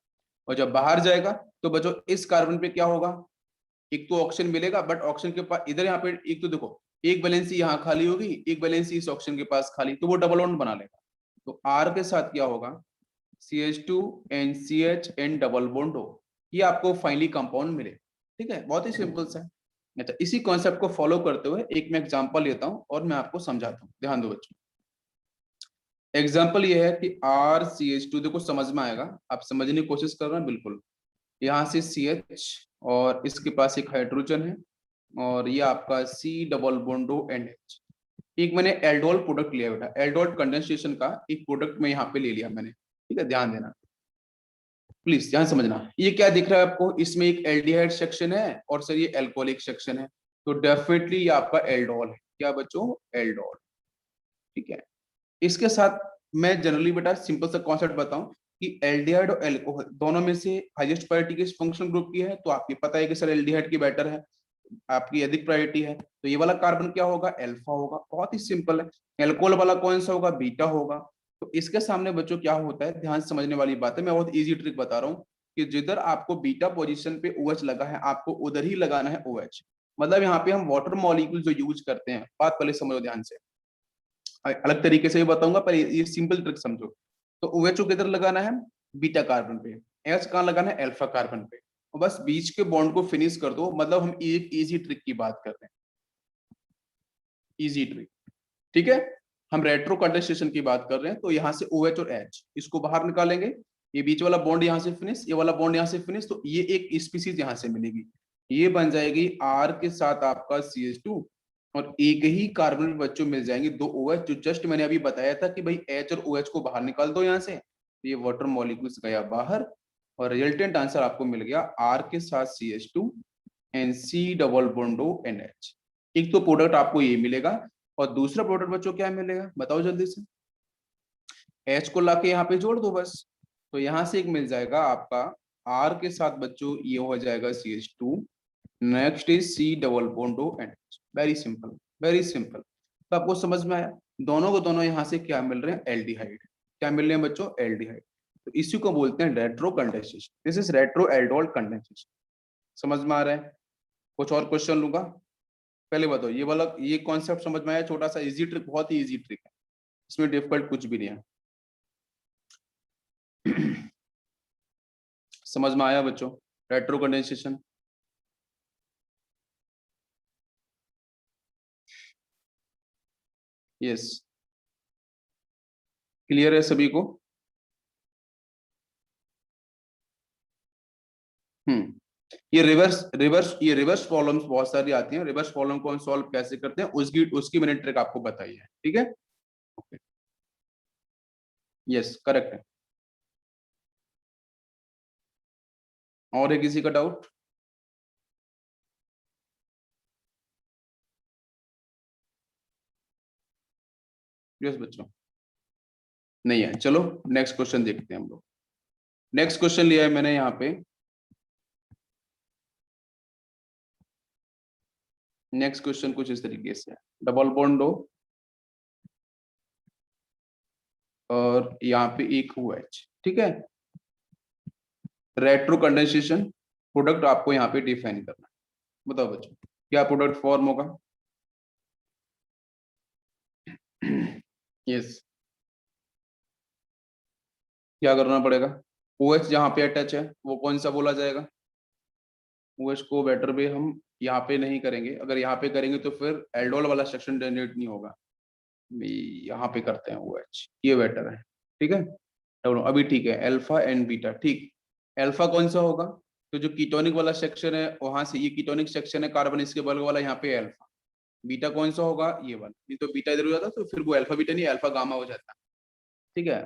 और जब बाहर जाएगा तो बच्चों इस कार्बन पे क्या होगा, एक तो ऑक्सीजन मिलेगा, बट ऑक्सीजन के पास इधर यहाँ पे एक तो देखो, एक वैलेंसी यहाँ खाली होगी, एक वैलेंसी इस ऑक्सीजन के पास खाली, तो वो डबल बॉन्ड बना लेगा। तो R के साथ क्या होगा, CH2 NCH and double bond हो, ये आपको फाइनली कंपाउंड मिले। ठीक है, बहुत ही सिंपल सा है। अच्छा, इसी कॉन्सेप्ट को फॉलो करते हुए एक मैं एग्जांपल लेता हूं और मैं आपको समझाता हूं, ध्यान दो बच्चों। एग्जांपल ये है कि RCH2, देखो समझ में आएगा, आप समझने की कोशिश कर रहे हैं बिल्कुल। यहाँ से CH और इसके पास एक हाइड्रोजन है, और ये आपका C डबल बॉन्डो NH। एक मैंने एल्डोल प्रोडक्ट लिया बेटा, एल्डोल कंडेंसेशन का एक प्रोडक्ट में यहाँ पे ले लिया मैंने। ठीक है, ध्यान देना प्लीज, ध्यान समझना। ये क्या दिख रहा है आपको, इसमें एक एल्डिहाइड सेक्शन है और सर ये एल्कोहलिक सेक्शन है, तो डेफिनेटली ये आपका एल्डोल है। क्या बच्चों? एल्डोल। ठीक है, इसके साथ मैं जनरली बेटा सिंपल सा कॉन्सेप्ट बताऊं कि एल्डिहाइड और एल्कोहल दोनों में से हाईएस्ट प्रायोरिटी किस फंक्शनल ग्रुप की है, तो आपको पता है कि सर एल्डिहाइड की बेटर है, आपकी अधिक प्रायोरिटी है, तो ये वाला कार्बन क्या होगा, अल्फा होगा। बहुत ही सिंपल है। एल्कोहल वाला कौन सा होगा, बीटा होगा। तो इसके सामने बच्चों क्या होता है, ध्यान समझने वाली बात है, मैं बहुत इजी ट्रिक बता रहा हूँ कि जिधर आपको बीटा पोजीशन पे OH लगा है, आपको उधर ही लगाना है OH। मतलब यहाँ पे हम वाटर मॉलिक्यूल जो यूज करते हैं, बात पहले समझो ध्यान से, अलग तरीके से भी बताऊंगा, पर ये सिंपल ट्रिक समझो। तो OH को किधर लगाना है, बीटा कार्बन पे। H कहाँ लगाना है, अल्फा कार्बन पे। और बस बीच के बॉन्ड को फिनिश कर दो, मतलब हम एक इजी ट्रिक की बात कर रहे हैं, इजी ट्रिक। ठीक है, हम रेट्रो कंडेंसेशन की बात कर रहे हैं, तो यहाँ से OH और H इसको बाहर निकालेंगे, ये बीच वाला बॉन्ड यहाँ से फिनिश, ये वाला बॉन्ड यहाँ से फिनिश, तो ये एक स्पीसीज यहाँ से मिलेगी, ये बन जाएगी R के साथ आपका CH2, और एक ही कार्बन बच्चों मिल जाएंगे दो OH, जो जस्ट मैंने अभी बताया था कि भाई H और OH को बाहर निकाल दो यहाँ से, तो ये वाटर मॉलिक्यूल्स गया बाहर, और रिजल्टेंट आंसर आपको मिल गया R के साथ CH2 and C double बॉन्डो NH। एक तो प्रोडक्ट आपको ये मिलेगा, और दूसरा प्रोडक्ट बच्चों क्या मिलेगा बताओ जल्दी से, H को लाके यहाँ पे जोड़ दो बस। तो यहाँ से एक मिल जाएगा आपका R के साथ बच्चों, ये हो जाएगा CH2, next is C double बॉन्डो NH। Very simple, very simple. तो आपको समझ में आया, दोनों को दोनों यहाँ से क्या मिल रहे हैं, एल्डिहाइड। क्या मिल रहे हैं बच्चों, एल्डिहाइड। तो इसी को बोलते हैं retro condensation, this is retro aldol condensation. समझ में आ रहा है? कुछ और क्वेश्चन लूंगा? पहले बताओ ये वाला, ये कॉन्सेप्ट समझ में आया? छोटा सा इजी ट्रिक, बहुत ही इजी ट्रिक है, इसमें डिफिकल्ट कुछ भी नहीं है। समझ में आया बच्चों, रेट्रो कंडेंसेशन? यस, क्लियर है सभी को? ये रिवर्स प्रॉब्लम्स बहुत सारी आती हैं। रिवर्स प्रॉब्लम को हम सॉल्व कैसे करते हैं उसकी उसकी मैंने ट्रिक आपको बताई है, ठीक है। ओके, यस करेक्ट है। और है किसी का डाउट? यस बच्चों, नहीं है। चलो नेक्स्ट क्वेश्चन देखते हैं हम लोग। नेक्स्ट क्वेश्चन लिया है मैंने यहाँ पे। नेक्स्ट क्वेश्चन कुछ इस तरीके से है, डबल बॉन्ड हो और यहाँ पे एक OH, ठीक है। रेट्रो कंडेंसेशन प्रोडक्ट आपको यहाँ पे डिफाइन करना है। बताओ बच्चों क्या प्रोडक्ट फॉर्म होगा? यस, क्या करना पड़ेगा? OH जहाँ पे अटैच है वो कौन सा बोला जाएगा? OH को बेटर भी हम यहाँ पे नहीं करेंगे, अगर यहाँ पे करेंगे तो फिर एल्डोल वाला सेक्शन जनरेट नहीं होगा। यहाँ पे करते हैं OH, ये बेटर है, ठीक है। अभी ठीक है, अल्फा एंड बीटा, ठीक। अल्फा कौन सा होगा? तो जो कीटोनिक वाला सेक्शन है वहां से, ये कीटोनिक सेक्शन है कार्बन इसके बगल वाला, यहाँ पे अल्फा। बीटा कौन सा होगा? ये वाला। नहीं तो बीटा इधर हो जाता तो फिर वो अल्फा बीटा नहीं अल्फा गामा हो जाता, ठीक है।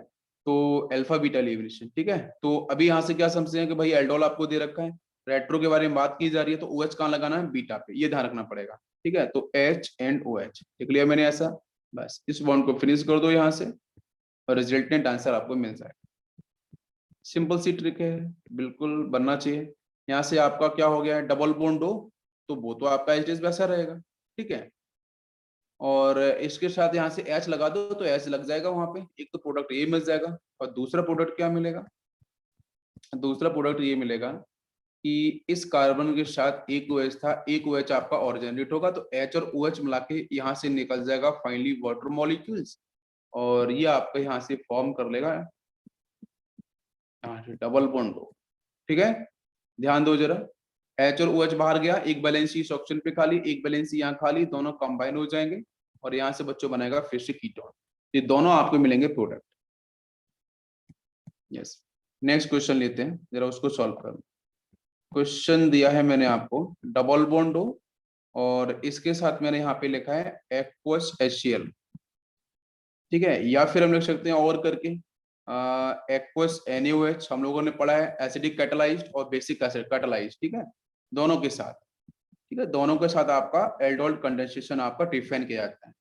तो अल्फा बीटा लिबरेशन, ठीक है। तो अभी यहाँ से क्या समझते हैं कि भाई एल्डोल आपको दे रखा है, रेट्रो के बारे में बात की जा रही है, तो OH कहाँ लगाना है? बीटा पे, ये ध्यान रखना पड़ेगा, ठीक है। तो H एंड OH लिख लिया मैंने ऐसा। बस इस बॉन्ड को फिनिश कर दो यहाँ से और रिजल्टेंट आंसर आपको मिल जाए। सिंपल सी ट्रिक है, बिल्कुल बनना चाहिए। यहाँ से आपका क्या हो गया है? डबल बॉन्ड हो तो वो तो आपका एच वैसा रहेगा, ठीक है। और इसके साथ यहाँ से H लगा दो तो H लग जाएगा वहां पे। एक तो प्रोडक्ट ये मिल जाएगा और दूसरा प्रोडक्ट क्या मिलेगा? दूसरा प्रोडक्ट ये मिलेगा कि इस कार्बन के साथ एक OH था, एक OH आपका और जनरेट होगा, तो H और OH मिला के यहाँ से निकल जाएगा फाइनली वाटर मॉलिक्यूल्स, और ये आपका यहाँ से फॉर्म कर लेगा डबल बॉन्ड हो, ठीक है। ध्यान दो जरा, H और OH बाहर गया, एक बैलेंस इस ऑप्शन पे खाली, एक बैलेंस यहाँ खाली, दोनों कंबाइन हो जाएंगे और यहाँ से बच्चों बनेगा फिर से कीटोन। ये दोनों आपको मिलेंगे प्रोडक्ट। यस, नेक्स्ट क्वेश्चन लेते हैं, जरा उसको सॉल्व कर। क्वेश्चन दिया है मैंने आपको, डबल बॉन्ड हो और इसके साथ मैंने यहाँ पे लिखा है एक्वस HCl, ठीक है। या फिर हम लिख सकते हैं और करके एक्वस NaOH, हम लोगों ने पढ़ा है एसिडिक कैटालाइज्ड और बेसिक एसिड कैटालाइज्ड, ठीक है। दोनों के साथ, ठीक है, दोनों के साथ आपका एल्डोल कंडेंसेशन आपका डिफाइन किया जाता है।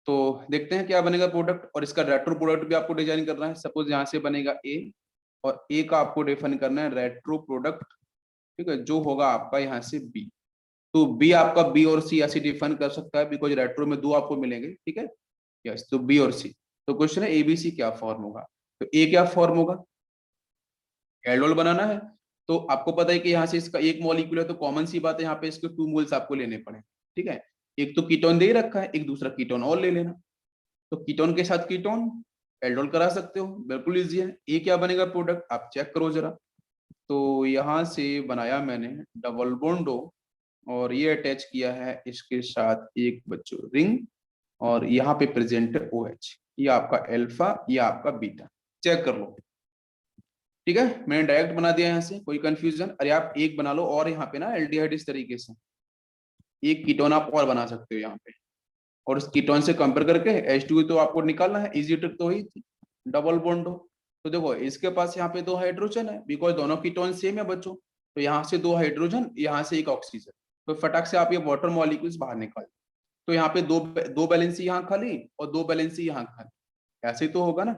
तो देखते हैं क्या बनेगा प्रोडक्ट, और इसका रेट्रो प्रोडक्ट भी आपको डिजाइन करना है। सपोज यहाँ से बनेगा A और A का आपको डिफाइन करना है रेट्रो प्रोडक्ट, ठीक है, जो होगा आपका यहाँ से B। तो B आपका B और C ऐसे डिफाइन कर सकता है, बिकॉज रेट्रो में दो आपको मिलेंगे, ठीक है। यस, तो B और C। तो क्वेश्चन है ABC क्या फॉर्म होगा? तो A क्या फॉर्म होगा? एल्डोल बनाना है, तो आपको पता है कि यहाँ से इसका एक मॉलिक्यूल है, तो कॉमन सी बात है यहाँ पे इसके 2 मोल्स आपको लेने पड़े, ठीक है। एक तो कीटोन दे ही रखा है, एक दूसरा कीटोन और ले लेना। तो कीटोन के साथ कीटोन एल्डोल करा सकते हो, बिल्कुल इजी है। ये क्या बनेगा प्रोडक्ट, आप चेक करो जरा। तो यहाँ से बनाया मैंने डबल बॉन्डो और ये अटैच किया है इसके साथ एक बच्चों रिंग, और यहाँ पे प्रेजेंट है OH। ये आपका अल्फा, ये आपका बीटा, चेक कर लो, ठीक है। मैंने डायरेक्ट बना दिया यहाँ से, कोई कंफ्यूजन? अरे आप एक बना लो और यहाँ पे ना एल्डिहाइड इस तरीके से एक कीटोन आप और बना सकते हो यहाँ पे, और उस कीटोन से कंपेयर करके H2 तो आपको निकालना है, इजी ट्रिक तो ही थी। डबल बॉन्ड हो तो देखो इसके पास यहाँ पे 2 हाइड्रोजन है, बिकॉज दोनों कीटोन सेम है बच्चों, तो यहाँ से 2 हाइड्रोजन, यहाँ से एक ऑक्सीजन, तो फटाक से आप ये वाटर मॉलिक्यूल्स बाहर निकाल। तो यहाँ पे दो बैलेंसी यहाँ खाली और 2 बैलेंसी यहाँ खाली, ऐसे ही तो होगा ना।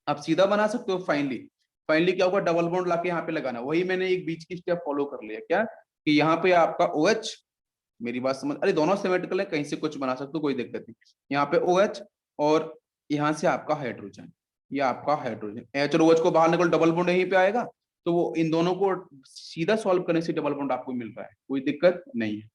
आप सीधा बना सकते हो फाइनली। फाइनली क्या होगा, डबल बॉन्ड लाके यहाँ पे लगाना, वही मैंने एक बीच की स्टेप फॉलो कर लिया, क्या कि यहाँ पे आपका OH, मेरी बात समझ, अरे दोनों सिमेट्रिकल है, कहीं से कुछ बना सकते हो, कोई दिक्कत नहीं। यहाँ पे OH और यहाँ से आपका हाइड्रोजन, ये आपका हाइड्रोजन, H और OH को बाहर निकल, डबल बॉन्ड यहीं पे आएगा, तो वो इन दोनों को सीधा सॉल्व करने से डबल बॉन्ड आपको मिल रहा है, कोई दिक्कत नहीं है।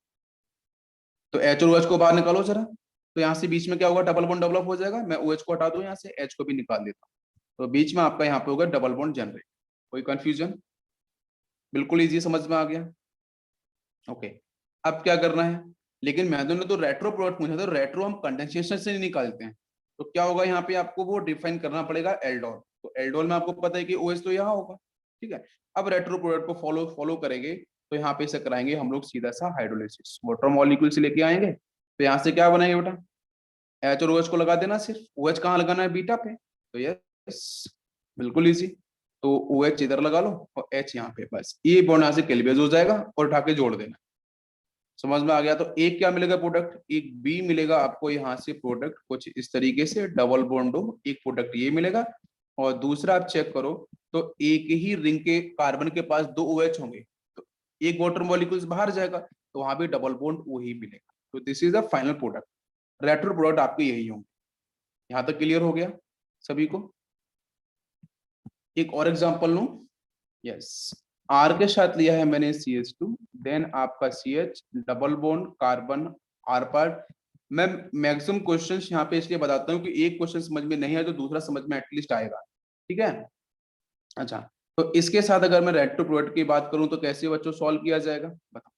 तो H और OH को बाहर निकालो जरा, तो यहाँ से बीच में क्या होगा, डबल बॉन्ड डेवलप हो जाएगा। मैं OH को हटा दूं यहाँ से, H को भी निकाल देता हूँ, तो बीच में आपका यहाँ पे होगा डबल बॉन्ड जनरेट। कोई कंफ्यूजन? बिल्कुल इजी, समझ में आ गया? ओके, अब क्या करना है, लेकिन मैंने तो रेट्रो प्रोडक्ट पूछा था, रेट्रो हम कंडेंसेशन से नहीं निकालते हैं, तो क्या होगा यहाँ पे आपको वो डिफाइन करना पड़ेगा एल्डोल। तो एल्डोल में आपको पता है कि OH तो यहाँ होगा, ठीक है। अब रेट्रो प्रोडक्ट को फॉलो करेंगे तो यहाँ पे से कराएंगे हम लोग सीधा सा हाइड्रोलिसिस, वाटर मॉलिक्यूल से लेके आएंगे तो यहाँ से क्या बनाएंगे बेटा, एच और OH को लगा देना, सिर्फ OH कहाँ लगाना है, बीटा पे, तो यस बिल्कुल इजी। तो OH इधर लगा लो और H यहाँ पे, बस ये बॉन्ड यहाँ से क्लीवेज हो जाएगा और उठा के जोड़ देना। समझ में आ गया? तो एक क्या मिलेगा प्रोडक्ट, एक बी मिलेगा आपको यहाँ से प्रोडक्ट कुछ इस तरीके से, डबल बॉन्ड हो, एक प्रोडक्ट ये मिलेगा। और दूसरा आप चेक करो तो एक ही रिंग के कार्बन के पास 2 OH होंगे तो एक वाटर मॉलिक्यूल्स बाहर जाएगा तो वहां भी डबल बॉन्ड वही मिलेगा। तो this is the final product. Retro product आपके यही होंगे। यहाँ तक क्लियर हो गया सभी को? एक और एग्जांपल लूं, यस, आर के साथ लिया है मैंने CH2, देन आपका CH double bond carbon R part. मैं मैक्सिमम क्वेश्चंस यहाँ पे इसलिए बताता हूँ कि एक क्वेश्चन समझ में नहीं आया तो दूसरा समझ में एटलीस्ट आएगा, ठीक है? अच्छा, तो इसके साथ अगर मैं रेट्रो प्रोडक्ट की बात करूं तो कैसे बच्चों सॉल्व किया जाएगा बताओ?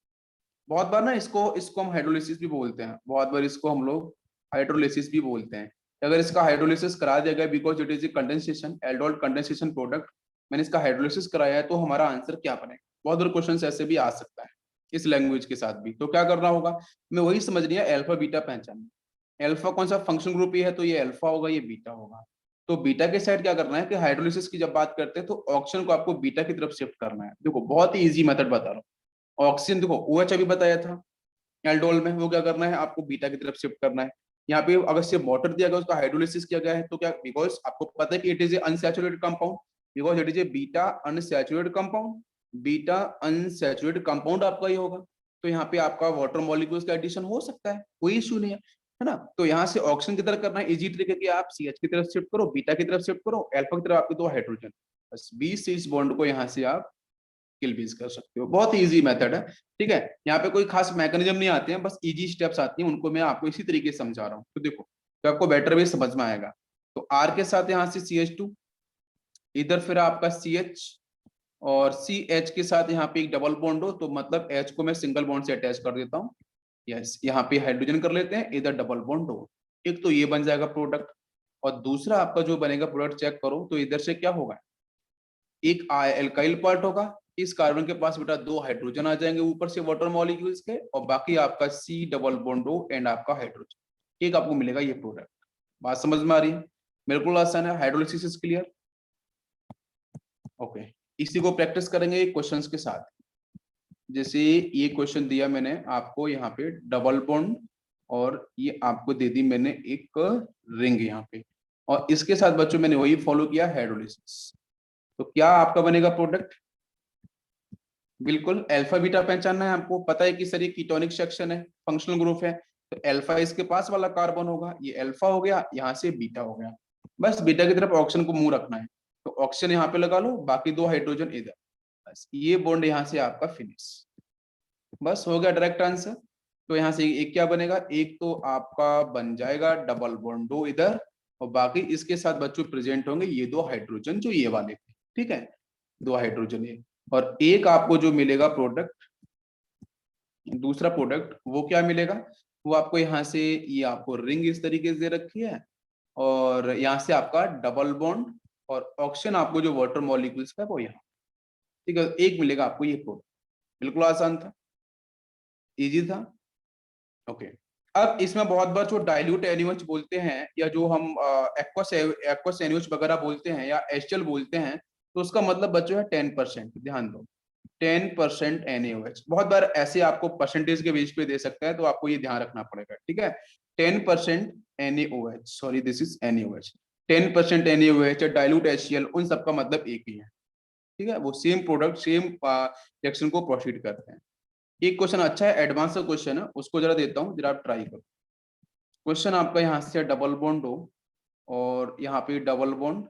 बहुत बार ना इसको इसको हम हाइड्रोलिसिस भी बोलते हैं, बहुत बार इसको हम लोग हाइड्रोलिसिस भी बोलते हैं। अगर इसका हाइड्रोलिसिस करा दिया गया because it is a condensation, aldol condensation product, मैंने इसका हाइड्रोलिसिस कराया है तो हमारा आंसर क्या बनेगा? बहुत बार क्वेश्चन ऐसे भी आ सकता है इस लैंग्वेज के साथ भी। तो क्या करना होगा, मैं वही समझनी है, अल्फा बीटा पहचानना। अल्फा कौन सा फंक्शन ग्रुप ये है तो ये अल्फा होगा, ये बीटा होगा। तो बीटा के साइड क्या करना है कि हाइड्रोलिसिस की जब बात करते हैं तो ऑक्सीजन को आपको बीटा की तरफ शिफ्ट करना है। देखो बहुत ही इजी मेथड बता रहा हूँ। ऑक्सीजन देखो OH अभी बताया था एल्डोल में, वो क्या करना है आपको बीटा की तरफ शिफ्ट करना है। यहाँ पे अगर सिर्फ वाटर दिया गया उसका हाइड्रोलिसिस किया गया है तो क्या, बिकॉज आपको पता है कि it is a unsaturated compound, because it is a beta unsaturated compound, beta unsaturated compound आपका ये होगा। तो यहाँ पे आपका वाटर मॉलिक्यूल्स का एडिशन हो सकता है, कोई इशू नहीं है ना? तो यहाँ से ऑक्सीजन की तरफ करना है, इजी ट्रिक है कि आप CH की तरफ शिफ्ट करो, बीटा की तरफ शिफ्ट करो, अल्फा की तरफ आपके 2 हाइड्रोजन, बस 20 से इस बॉन्ड को यहाँ से आप किल बीज कर सकते हो। बहुत इजी मेथड है, ठीक है? यहाँ पे कोई खास मैकेनिज्म नहीं आते हैं, बस इजी स्टेप्स आती हैं, उनको मैं आपको इसी तरीके से समझा रहा हूँ। तो देखो तो आपको बेटर वे समझ में आएगा। तो R के साथ यहाँ से CH2, इधर फिर आपका CH, और CH के साथ यहाँ पे एक डबल बॉन्ड हो तो मतलब H को मैं सिंगल बॉन्ड से अटैच कर देता हूँ। यस, यहाँ पे हाइड्रोजन कर लेते हैं, इधर डबल बॉन्ड हो। एक तो ये बन जाएगा प्रोडक्ट, और दूसरा आपका जो बनेगा प्रोडक्ट चेक करो तो इधर से क्या होगा, एक एल्काइल पार्ट होगा, इस कार्बन के पास बेटा 2 हाइड्रोजन आ जाएंगे ऊपर से वाटर मॉलिक्यूल्स के, और बाकी आपका C double bond O and आपका हाइड्रोजन, एक आपको मिलेगा ये प्रोडक्ट। बात समझ में आ रही है? बिल्कुल आसान है। Hydrolysis is clear, okay. इसी को प्रैक्टिस करेंगे क्वेश्चंस के साथ। जैसे ये क्वेश्चन दिया मैंने आपको यहाँ पे डबल बॉन्ड, और ये आपको दे दी मैंने एक रिंग यहाँ पे, और इसके साथ बच्चों मैंने वही फॉलो किया हाइड्रोलिसिस। तो क्या आपका बनेगा प्रोडक्ट? बिल्कुल अल्फा बीटा पहचानना है आपको, पता है कि सर ये कीटोनिक सेक्शन है, फंक्शनल ग्रुप है, तो अल्फा इसके पास वाला कार्बन होगा, ये अल्फा हो गया, यहाँ से बीटा हो गया। बस बीटा की तरफ ऑक्सीजन को मुंह रखना है, तो ऑक्सीजन यहाँ पे लगा लो, बाकी 2 हाइड्रोजन इधर, बस ये बॉन्ड यहाँ से आपका फिनिश, बस हो गया डायरेक्ट आंसर। तो यहाँ से एक क्या बनेगा, एक तो आपका बन जाएगा डबल बॉन्ड 2 इधर, और बाकी इसके साथ बच्चों प्रेजेंट होंगे ये 2 हाइड्रोजन जो ये वाले थे, ठीक है? 2 हाइड्रोजन ये, और एक आपको जो मिलेगा प्रोडक्ट, दूसरा प्रोडक्ट वो क्या मिलेगा, वो आपको यहाँ से, ये आपको रिंग इस तरीके से दे रखी है, और यहाँ से आपका डबल बॉन्ड, और ऑक्सीजन आपको जो वाटर मॉलिक्यूल्स का वो यहाँ, ठीक है? एक मिलेगा आपको ये प्रोडक्ट। बिल्कुल आसान था, इजी था, ओके। अब इसमें बहुत बार जो डाइल्यूट एनिमल्स बोलते हैं, या जो हम एक्वस एनिमल्स वगैरह बोलते हैं, या एस्टल बोलते हैं, तो उसका मतलब बच्चों है 10%। ध्यान दो, 10% NaOH। बहुत बार ऐसे आपको परसेंटेज के बेस पे दे सकता है, तो आपको ये ध्यान रखना पड़ेगा, ठीक है? 10% NaOH, sorry this is NaOH, 10% NaOH, dilute HCl, उन सबका मतलब एक ही है, ठीक है? वो सेम प्रोडक्ट सेम रिएक्शन को प्रोसीड करते हैं। एक क्वेश्चन अच्छा है, एडवांस का क्वेश्चन है, उसको जरा देता हूँ, जरा आप ट्राई करो। क्वेश्चन आपका यहाँ से डबल बॉन्ड हो, और यहाँ पे डबल बॉन्ड,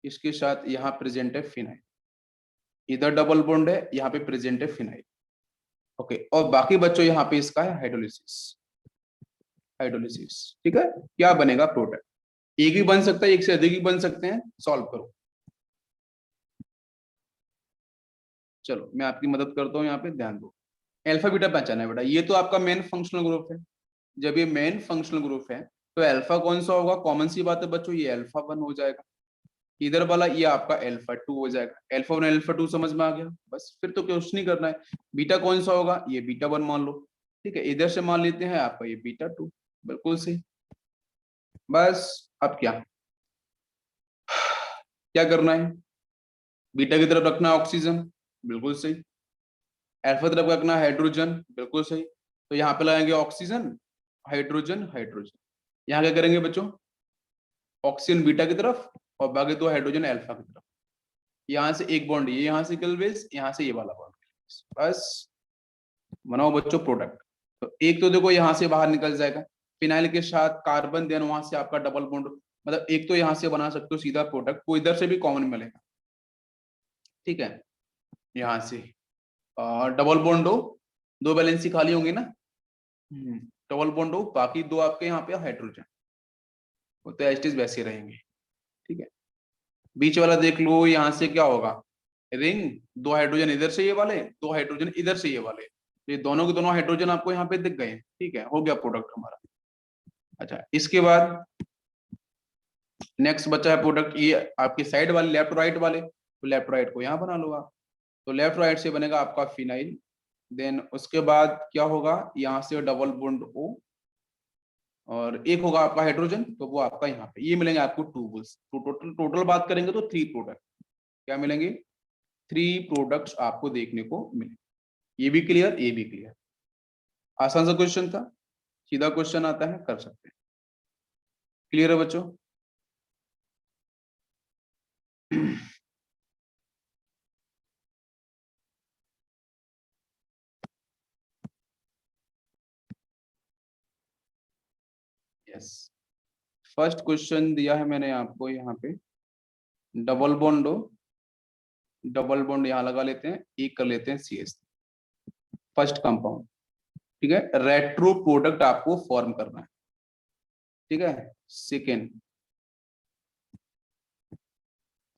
इसके साथ यहाँ प्रेजेंट है फिनाइल, इधर डबल बॉन्ड है, यहाँ पे प्रेजेंट है फिनाइल, ओके। और बाकी बच्चों यहाँ पे इसका है हाइड्रोलिसिस, हाइड्रोलिसिस, ठीक है? क्या बनेगा प्रोडक्ट? एक भी बन सकता है, एक से अधिक भी बन सकते हैं, सॉल्व करो। चलो मैं आपकी मदद करता हूँ, यहाँ पे ध्यान दो। अल्फा बीटा पहचाना है बेटा, ये तो आपका मेन फंक्शनल ग्रुप है। जब ये मेन फंक्शनल ग्रुप है तो अल्फा कौन सा होगा? कॉमन सी बात है बच्चों, ये अल्फा 1 हो जाएगा, इधर वाला ये आपका अल्फा 2 हो जाएगा, अल्फा 1 अल्फा 2 समझ में आ गया, बस फिर तो कुछ नहीं करना है। बीटा कौन सा होगा, ये बीटा 1 मान लो, ठीक है, इधर से मान लेते हैं आपका ये बीटा 2, बिल्कुल सही। बस अब क्या क्या करना है, बीटा की तरफ रखना है ऑक्सीजन, बिल्कुल सही, अल्फा तरफ रखना है हाइड्रोजन, बिल्कुल सही। तो यहाँ पे लगाएंगे ऑक्सीजन हाइड्रोजन हाइड्रोजन, यहाँ क्या करेंगे बच्चों, ऑक्सीजन बीटा की तरफ और बाकी दो हाइड्रोजन अल्फा की तरफ। यहाँ से एक बॉन्ड ये यहाँ से बेस, यहाँ से ये वाला बॉन्ड, बस बनाओ बच्चों प्रोडक्ट। तो एक तो देखो यहाँ से बाहर निकल जाएगा, फिनाइल के साथ कार्बन, देन वहां से आपका डबल बॉन्ड, मतलब एक तो यहाँ से बना सकते हो सीधा प्रोडक्ट, को इधर से भी कॉमन मिलेगा, ठीक है, यहाँ से डबल बॉन्ड हो, दो वैलेंसी खाली होंगी ना, डबल बॉन्ड हो, बाकी दो आपके यहाँ पे हाइड्रोजन, वो तो एच वैसे रहेंगे, ठीक है। बीच वाला देख लो, यहाँ से क्या होगा, रिंग, दो हाइड्रोजन इधर से ये वाले, दो हाइड्रोजन इधर से ये वाले, ये दोनों के दोनों हाइड्रोजन आपको यहाँ पे दिख गए, ठीक है, हो गया प्रोडक्ट हमारा। अच्छा, इसके बाद नेक्स्ट बचा है प्रोडक्ट, ये आपके साइड वाले लेफ्ट राइट वाले, तो लेफ्ट राइट को यहाँ बना लो आप, तो लेफ्ट राइट से बनेगा आपका फिनाइल, देन उसके बाद क्या होगा, यहाँ से डबल बॉन्ड ओ, और एक होगा आपका हाइड्रोजन, तो वो आपका यहाँ पे ये मिलेंगे आपको टू बुल्स, तो टोटल टोटल बात करेंगे तो 3 प्रोडक्ट क्या मिलेंगे, 3 प्रोडक्ट्स आपको देखने को मिले। ये भी क्लियर, ये भी क्लियर, आसान सा क्वेश्चन था, सीधा क्वेश्चन आता है, कर सकते हैं। क्लियर है बच्चों? यस, फर्स्ट क्वेश्चन दिया है मैंने आपको यहाँ पे, डबल बॉन्ड हो, डबल बॉन्ड यहाँ लगा लेते हैं, एक कर लेते हैं CS, फर्स्ट कंपाउंड, ठीक है, रेट्रो प्रोडक्ट आपको फॉर्म करना है, ठीक है। सेकेंड,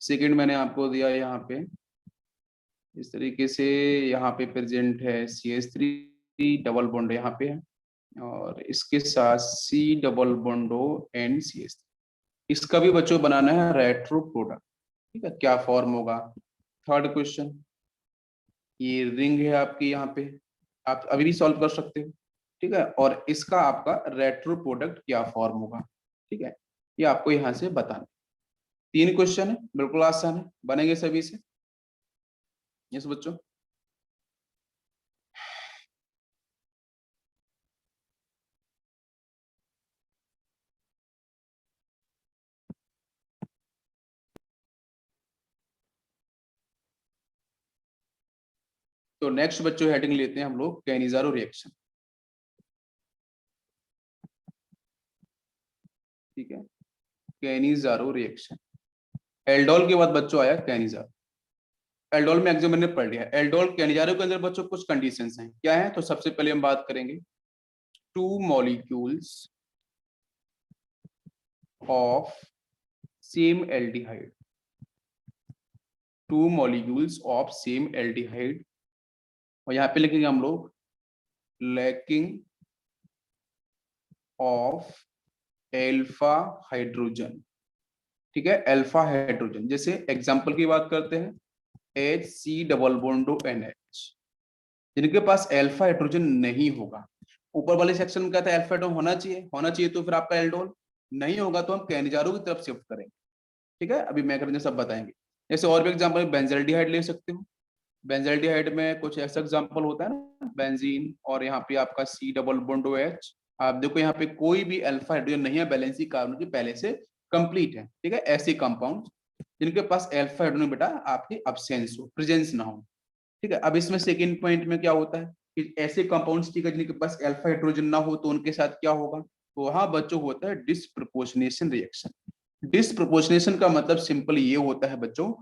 सेकेंड मैंने आपको दिया यहाँ पे इस तरीके से, यहाँ पे प्रेजेंट है CH3, डबल बॉन्ड यहाँ पे है, और इसके साथ C double bond and CH3, इसका भी बच्चों बनाना है रेट्रो प्रोडक्ट, ठीक है, क्या फॉर्म होगा। थर्ड क्वेश्चन, ये रिंग है आपकी यहाँ पे, आप अभी भी सॉल्व कर सकते हो, ठीक है, और इसका आपका रेट्रो प्रोडक्ट क्या फॉर्म होगा, ठीक है, ये आपको यहाँ से बताना। 3 क्वेश्चन है, बिल्कुल आसान है, बनेंगे सभी से। यस बच्चों, तो नेक्स्ट बच्चों हेडिंग लेते हैं हम लोग कैनिजारो रिएक्शन, ठीक है, कैनिजारो रिएक्शन। एल्डोल के बाद बच्चों आया कैनिजारो, एल्डोल में एग्जाम मैंने पढ़ लिया, एल्डोल कैनिजारो के अंदर बच्चों कुछ कंडीशंस हैं, क्या है, तो सबसे पहले हम बात करेंगे 2 molecules of same aldehyde, 2 molecules of same aldehyde, और यहाँ पे लिखेंगे हम लोग लैकिंग ऑफ एल्फा हाइड्रोजन, ठीक है, अल्फा हाइड्रोजन, जैसे एग्जांपल की बात करते हैं HC डबल बॉन्ड NH, जिनके पास अल्फा हाइड्रोजन नहीं होगा, ऊपर वाले सेक्शन में कहता है अल्फा हाइड्रोजन होना चाहिए, होना चाहिए, तो फिर आपका एल्डोल नहीं होगा तो हम कैनिजारो की तरफ शिफ्ट करेंगे, ठीक है, अभी मैकेनिज्म सब बताएंगे। जैसे और भी एग्जांपल बेंजल्डिहाइड ले सकते हो, बेंजल्डिहाइड में कुछ ऐसा एग्जांपल होता है ना, बेंजीन, और यहाँ पे आपका C डबल बॉन्ड OH, आप देखो यहाँ पे कोई भी अल्फा हाइड्रोजन नहीं है, बैलेंसी कार्बन की पहले से कंप्लीट है, ठीक है, ऐसे कंपाउंड जिनके पास अल्फा हाइड्रोजन बेटा आपके अब्सेंस हो, प्रेजेंस ना हो, ठीक है। अब इसमें सेकंड पॉइंट में क्या होता है कि ऐसे कंपाउंड्स, ठीक है, जिनके पास अल्फा हाइड्रोजन ना हो तो उनके साथ क्या होगा, तो वहां बच्चों होता है डिस्प्रपोर्शनेशन रिएक्शन। डिस्प्रपोर्शनेशन का मतलब सिंपल ये होता है बच्चों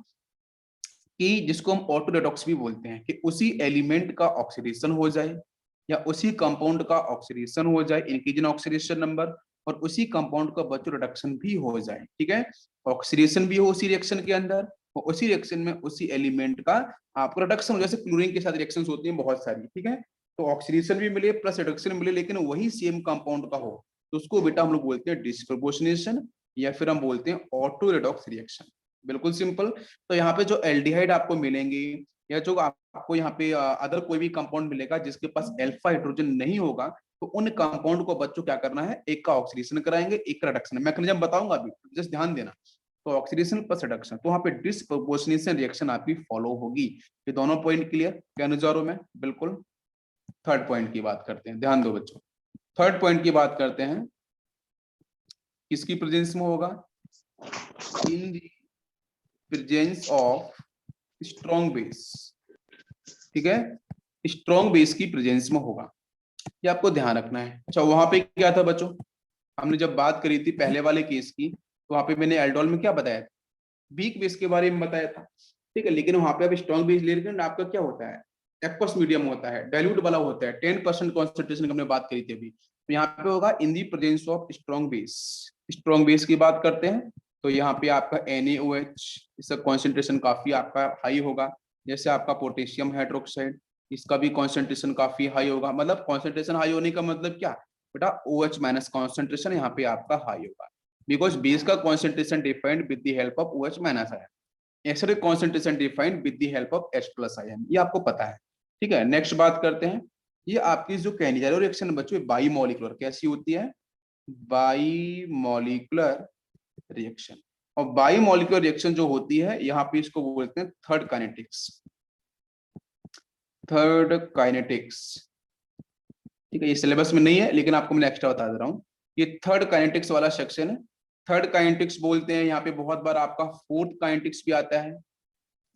कि जिसको हम ऑटोडेटॉक्स भी बोलते हैं, कि उसी एलिमेंट का ऑक्सीडेशन हो जाए या उसी कंपाउंड का ऑक्सीडेशन हो जाए, इंक्रीजन ऑक्सीडेशन नंबर, और उसी कंपाउंड का बच्चों रिडक्शन भी हो जाए, ठीक है, ऑक्सीडेशन भी हो उसी रिएक्शन के अंदर, और उसी रिएक्शन में उसी एलिमेंट का आपको रिडक्शन हो, जैसे क्लोरीन के साथ रिएक्शंस होती हैं बहुत सारी, ठीक है, तो ऑक्सीडेशन भी मिले प्लस रिडक्शन मिले, लेकिन वही सेम कंपाउंड का हो, तो उसको बेटा हम लोग बोलते हैं डिस्प्रपोर्शनेशन, या फिर हम बोलते हैं ऑटो रिडॉक्स रिएक्शन, बिल्कुल सिंपल। तो यहाँ पे जो एल्डिहाइड आपको मिलेंगे या जो आपको यहाँ पे अदर कोई भी कंपाउंड मिलेगा जिसके पास अल्फा हाइड्रोजन नहीं होगा, तो उन कंपाउंड को बच्चों क्या करना है, एक का ऑक्सीडेशन कराएंगे, एक का रिडक्शन। मैकेनिज्म बताऊंगा अभी, जस्ट ध्यान देना। तो ऑक्सीडेशन प्लस रिडक्शन, तो वहाँ पे डिस्प्रोपोर्शनेशन रिएक्शन आपकी फॉलो होगी। ये दोनों पॉइंट क्लियर, क्या नजारों में? बिल्कुल। थर्ड पॉइंट की बात करते हैं, ध्यान दो बच्चों। थर्ड पॉइंट की बात करते हैं, किसकी प्रेजेंस में होगा? In the presence of strong base. ठीक है, स्ट्रॉन्ग बेस की प्रेजेंस में होगा, ये आपको ध्यान रखना है। अच्छा, वहां पे क्या था बच्चों, हमने जब बात करी थी पहले वाले केस की, तो वहां पे मैंने एल्डोल में क्या बताया था, वीक बेस के बारे में बताया था। ठीक है, लेकिन वहां पे अब स्ट्रॉन्ग बेस ले रहे हैं, आपका क्या होता है, एक्वस मीडियम होता है, डाइल्यूट वाला होता है, 10% कॉन्सेंट्रेशन की हमने बात करी थी अभी। तो यहाँ पे होगा in the presence of strong base. Strong base की बात करते हैं तो यहाँ पे आपका NaOH, इसका कॉन्सेंट्रेशन काफी आपका हाई होगा। जैसे आपका पोटेशियम हाइड्रोक्साइड, इसका भी कॉन्सेंट्रेशन काफी हाई होगा। मतलब कॉन्सेंट्रेशन हाई होने का मतलब क्या बेटा, OH माइनस कॉन्सेंट्रेशन यहाँ पे आपका हाई होगा, बिकॉज बेस का concentration defined with the help of OH minus ion, एक्सरे concentration defined with the help of H plus ion, ये आपको पता है। ठीक है, नेक्स्ट बात करते हैं, ये आपकी जो कैनिजारो रिएक्शन बच्चों बाई मॉलिकुलर कैसी होती है, बाई मॉलिकुलर रिएक्शन। और बाई मॉलिकुलर रिएक्शन जो होती है यहाँ पे इसको बोलते हैं थर्ड काइनेटिक्स। थर्ड काइनेटिक्स, ठीक है, ये सिलेबस में नहीं है लेकिन आपको मैं एक्स्ट्रा बता दे रहा हूँ, ये थर्ड काइनेटिक्स वाला सेक्शन है। थर्ड काइनेटिक्स बोलते हैं, यहाँ पे बहुत बार आपका फोर्थ काइनेटिक्स भी आता है,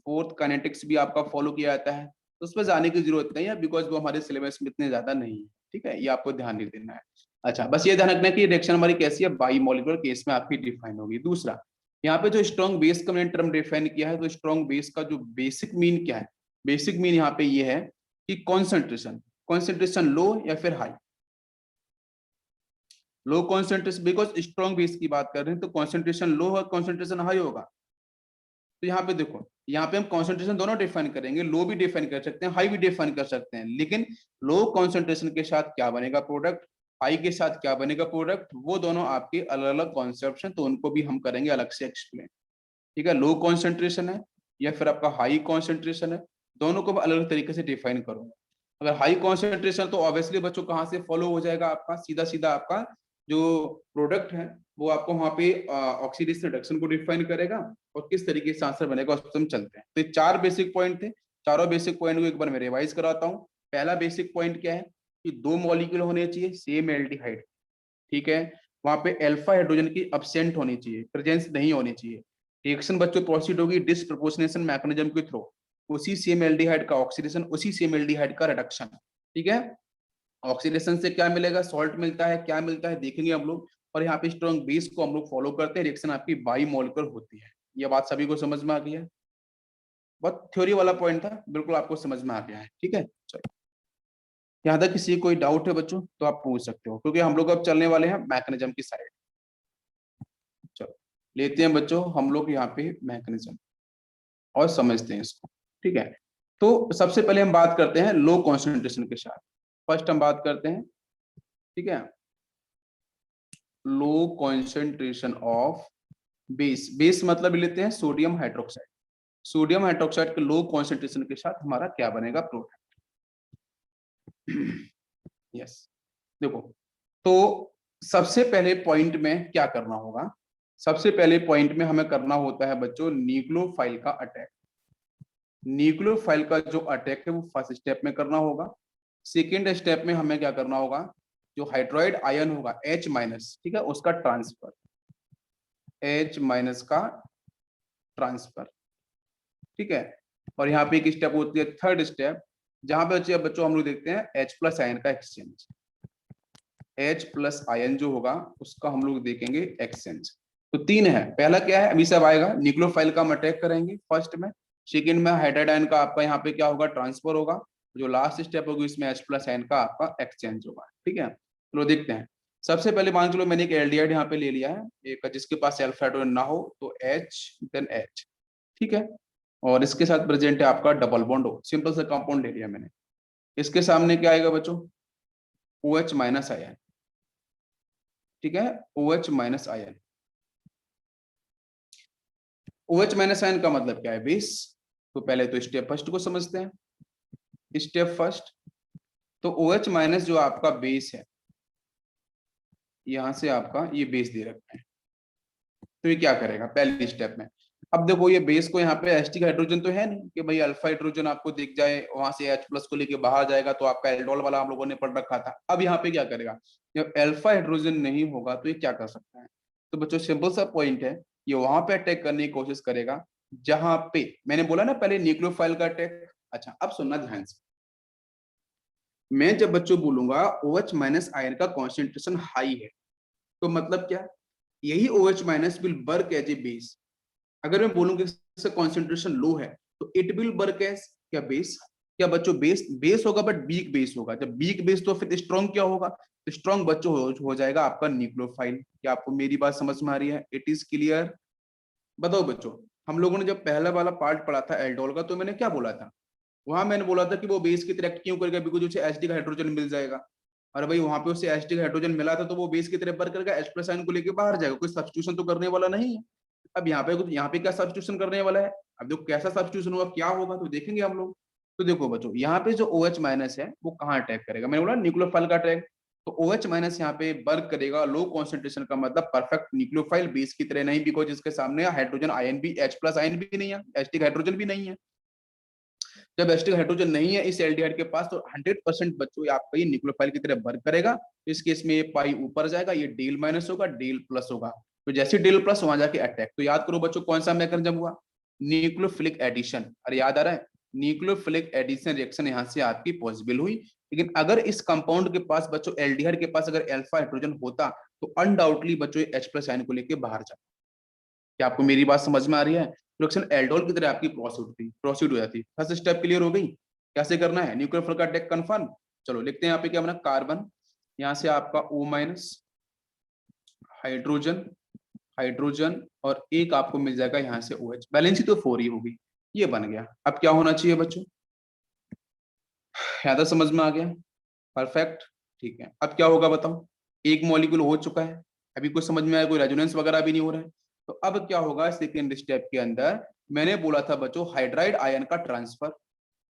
फोर्थ काइनेटिक्स भी आपका फॉलो किया जाता है, तो उस पर जाने की जरूरत नहीं है बिकॉज वो हमारे सिलेबस में इतने ज्यादा नहीं है। ठीक है, ये आपको ध्यान नहीं देना है। अच्छा, बस ये ध्यान रखना है कि रिएक्शन हमारी कैसी है, बाई मॉलिकुलर केस में आपकी डिफाइन होगी। दूसरा, यहाँ पे जो स्ट्रॉन्ग बेस का मैंने टर्म डिफाइन किया है, तो स्ट्रॉन्ग बेस का जो बेसिक मीन क्या है, बेसिक मीन यहाँ पे ये है कि कॉन्सेंट्रेशन, कॉन्सेंट्रेशन लो या फिर high, low concentration, because strong base की बात कर रहे हैं तो कॉन्सेंट्रेशन लो है, कॉन्सेंट्रेशन हाई होगा। तो यहाँ पे देखो, यहाँ पे हम कॉन्सेंट्रेशन दोनों डिफाइन करेंगे, लो भी डिफाइन कर सकते हैं, हाई भी डिफाइन कर सकते हैं, लेकिन लो कॉन्सेंट्रेशन के साथ क्या बनेगा प्रोडक्ट, हाई के साथ क्या बनेगा प्रोडक्ट, वो दोनों आपके अलग अलग कॉन्सेप्ट हैं, तो उनको भी हम करेंगे अलग से एक्सप्लेन। ठीक है, लो कॉन्सेंट्रेशन है या फिर आपका हाई कॉन्सेंट्रेशन है, दोनों को अलग अलग तरीके से डिफाइन करूंगा। अगर हाई कॉन्सेंट्रेशन तो ऑब्वियसली बच्चों कहाँ से फॉलो हो जाएगा, आपका सीधा सीधा आपका जो प्रोडक्ट है वो आपको वहां पे ऑक्सीडेशन रिडक्शन को डिफाइन करेगा, और किस तरीके से आंसर बनेगा उस पर हम चलते हैं। तो ये चार बेसिक पॉइंट थे, चारों बेसिक पॉइंट को एक बार मैं रिवाइज कराता हूँ। पहला बेसिक पॉइंट क्या है कि दो मॉलिक्यूल होने चाहिए सेम एल्डिहाइड। ठीक है, वहां पे अल्फा हाइड्रोजन की अब्सेंट होनी चाहिए, प्रेजेंस नहीं होनी चाहिए। रिएक्शन बच्चों प्रोसीड होगी डिस्प्रपोर्शनेशन मैकेनिज्म के थ्रू, उसी सेम एल्डिहाइड का ऑक्सीडेशन, उसी सेम एल्डिहाइड का रिडक्शन। ठीक है, ऑक्सीडेशन से क्या मिलेगा, सॉल्ट मिलता है, क्या मिलता है देखेंगे हम लोग। और यहाँ पे स्ट्रॉन्ग बेस को हम लोग फॉलो करते हैं, रिएक्शन आपकी बाई मॉलिक्यूलर होती है। ये बात सभी को समझ में आ गई है? बहुत थ्योरी वाला पॉइंट था, बिल्कुल आपको समझ में आ गया है। ठीक है, चलो, यहाँ तक किसी कोई डाउट है बच्चों तो आप पूछ सकते हो, क्योंकि हम लोग अब चलने वाले हैं मैकेनिज्म की साइड। चलो लेते हैं बच्चों हम लोग यहाँ पे मैकेनिज्म और समझते हैं इसको। ठीक है, तो सबसे पहले हम बात करते हैं लो कॉन्सेंट्रेशन के साथ। फर्स्ट हम बात करते हैं, ठीक है, low concentration of base. Base मतलब लेते हैं सोडियम हाइड्रोक्साइड। सोडियम हाइड्रोक्साइड के लो कॉन्सेंट्रेशन के साथ हमारा क्या बनेगा प्रोडक्ट। यस, देखो, तो सबसे पहले पॉइंट में क्या करना होगा, सबसे पहले पॉइंट में हमें करना होता है बच्चों न्यूक्लियोफाइल का अटैक। न्यूक्लियोफाइल का जो अटैक है वो फर्स्ट स्टेप में करना होगा। सेकेंड स्टेप में हमें क्या करना होगा, जो हाइड्रोइड आयन होगा H माइनस, ठीक है, उसका ट्रांसफर, H माइनस का ट्रांसफर। ठीक है, और यहाँ पे एक स्टेप होती है थर्ड स्टेप, जहां पे बच्चे बच्चों हम लोग देखते हैं H प्लस आयन का एक्सचेंज। H प्लस आयन जो होगा उसका हम लोग देखेंगे एक्सचेंज। तो तीन है, पहला क्या है अभी सब आएगा, न्यूक्लियोफाइल का हम अटैक करेंगे फर्स्ट में। सेकेंड में हाइड्राइड आयन का आपका यहाँ पे क्या होगा, ट्रांसफर होगा। जो लास्ट स्टेप होगी इसमें H प्लस आयन का आपका एक्सचेंज होगा। ठीक है, चलो देखते हैं। सबसे पहले मान चलो मैंने एक एल्डिहाइड यहाँ पे ले लिया है, एक जिसके पास अल्फा हाइड्रोजन ना हो तो H देन H। ठीक है, और इसके साथ प्रेजेंट है आपका डबल बॉन्ड हो, सिंपल सा कंपाउंड ले लिया मैंने। इसके सामने क्या आएगा बच्चों, OH माइनस आयन। ठीक है, OH minus ion, OH minus ion का मतलब क्या है? बेस। तो पहले तो स्टेप फर्स्ट को समझते हैं। स्टेप फर्स्ट, तो OH माइनस जो आपका बेस है, यहां से आपका ये बेस दे रखा है, तो ये क्या करेगा पहले स्टेप में? अब देखो ये बेस को यहाँ पे एस्टिक हाइड्रोजन तो है नहीं कि भाई अल्फा हाइड्रोजन आपको दिख जाए वहां से H प्लस को लेके बाहर जाएगा, तो आपका एल्डोल वाला हम लोगों ने पढ़ रखा था। अब यहाँ पे क्या करेगा? जब अल्फा हाइड्रोजन नहीं होगा तो ये क्या कर सकता है? तो बच्चों सिंपल सा पॉइंट है, ये वहां पे अटैक करने की कोशिश करेगा जहां पे मैंने बोला ना पहले न्यूक्लियोफाइल का अटैक। अच्छा अब सुनना ध्यान से, मैं जब बच्चों बोलूंगा OH माइनस आयन का कॉन्सेंट्रेशन हाई है, तो मतलब क्या? यही OH minus will work as a base. अगर मैं बोलूंगा इसका कॉन्सेंट्रेशन लो है, तो इट विल वर्क एज क्या? बेस। क्या बच्चों? बेस बेस होगा बट वीक बेस होगा। जब वीक बेस तो फिर स्ट्रॉन्ग क्या होगा? तो स्ट्रॉन्ग बच्चों हो जाएगा आपका न्यूक्लियोफाइल। क्या आपको मेरी बात समझ में आ रही है? It is clear? बताओ बच्चों, हम लोगों ने जब पहला वाला पार्ट पढ़ा था एल्डोल का, तो मैंने क्या बोला था? वहां मैंने बोला था कि वो बेस की तरह एक्ट क्यों करेगा? बिकॉज उसे एसिडिक हाइड्रोजन मिल जाएगा। और भाई वहां पे उसे एसिडिक हाइड्रोजन मिला था, तो वो बेस की तरह वर्क करेगा, H प्लस आयन को लेके बाहर जाएगा, कोई सब्स्टिट्यूशन तो करने वाला नहीं है। अब यहाँ पे क्या सब्स्टिट्यूशन करने वाला है? अब देखो कैसा सब्स्टिट्यूशन होगा, क्या होगा, तो देखेंगे हम लोग। तो देखो बच्चों, यहाँ पे जो OH माइनस है वो कहाँ अटैक करेगा? मैंने बोला न्यूक्लियोफाइल का अटैक। तो OH माइनस यहाँ पे वर्क करेगा लो कॉन्सेंट्रेशन का, मतलब परफेक्ट न्यूक्लियोफाइल, बेस की तरह नहीं, बिकॉज इसके सामने हाइड्रोजन आयन भी H प्लस आयन भी नहीं है, एसिडिक हाइड्रोजन भी नहीं है। जब एसिटिक हाइड्रोजन नहीं है इस एल्डिहाइड के पास, तो 100% बच्चों आपका ये न्यूक्लियोफाइल की तरह वर्क करेगा। इस केस में ये पाई ऊपर जाएगा, ये डेल माइनस होगा, डेल प्लस होगा। तो जैसे डेल प्लस वहां जाके अटैक। तो याद करो बच्चों कौन सा मैकेनिज्म हुआ? Nucleophilic addition. अरे याद आ रहा है? न्यूक्लियोफिलिक एडिशन रिएक्शन यहाँ से आपकी पॉसिबल हुई। लेकिन अगर इस कंपाउंड के पास बच्चों, एल्डिहाइड के पास अगर अल्फा हाइड्रोजन होता, तो अनडाउटली बच्चों H प्लस आयन को लेके बाहर जाता। क्या आपको मेरी बात समझ में आ रही है? रिएक्शन एल्डोल की तरह आपकी प्रोसीड हो जाती। फर्स्ट स्टेप क्लियर हो गई? कैसे करना है न्यूक्लियोफिलिक का अटैक कंफर्म? चलो लिखते हैं यहाँ पे क्या बना, कार्बन, यहाँ से आपका O माइनस, हाइड्रोजन, हाइड्रोजन, और एक आपको मिल जाएगा यहाँ से OH, बैलेंस तो 4 ही होगी। ये बन गया। अब क्या होना चाहिए बच्चों? यहाँ तक समझ में आ गया? परफेक्ट। ठीक है, अब क्या होगा बताओ? एक मॉलिक्यूल हो चुका है, अभी कुछ समझ में आया? कोई रेजोनेंस वगैरह भी नहीं हो रहा है। तो अब क्या होगा सेकेंड स्टेप के अंदर? मैंने बोला था बच्चों हाइड्राइड आयन का ट्रांसफर।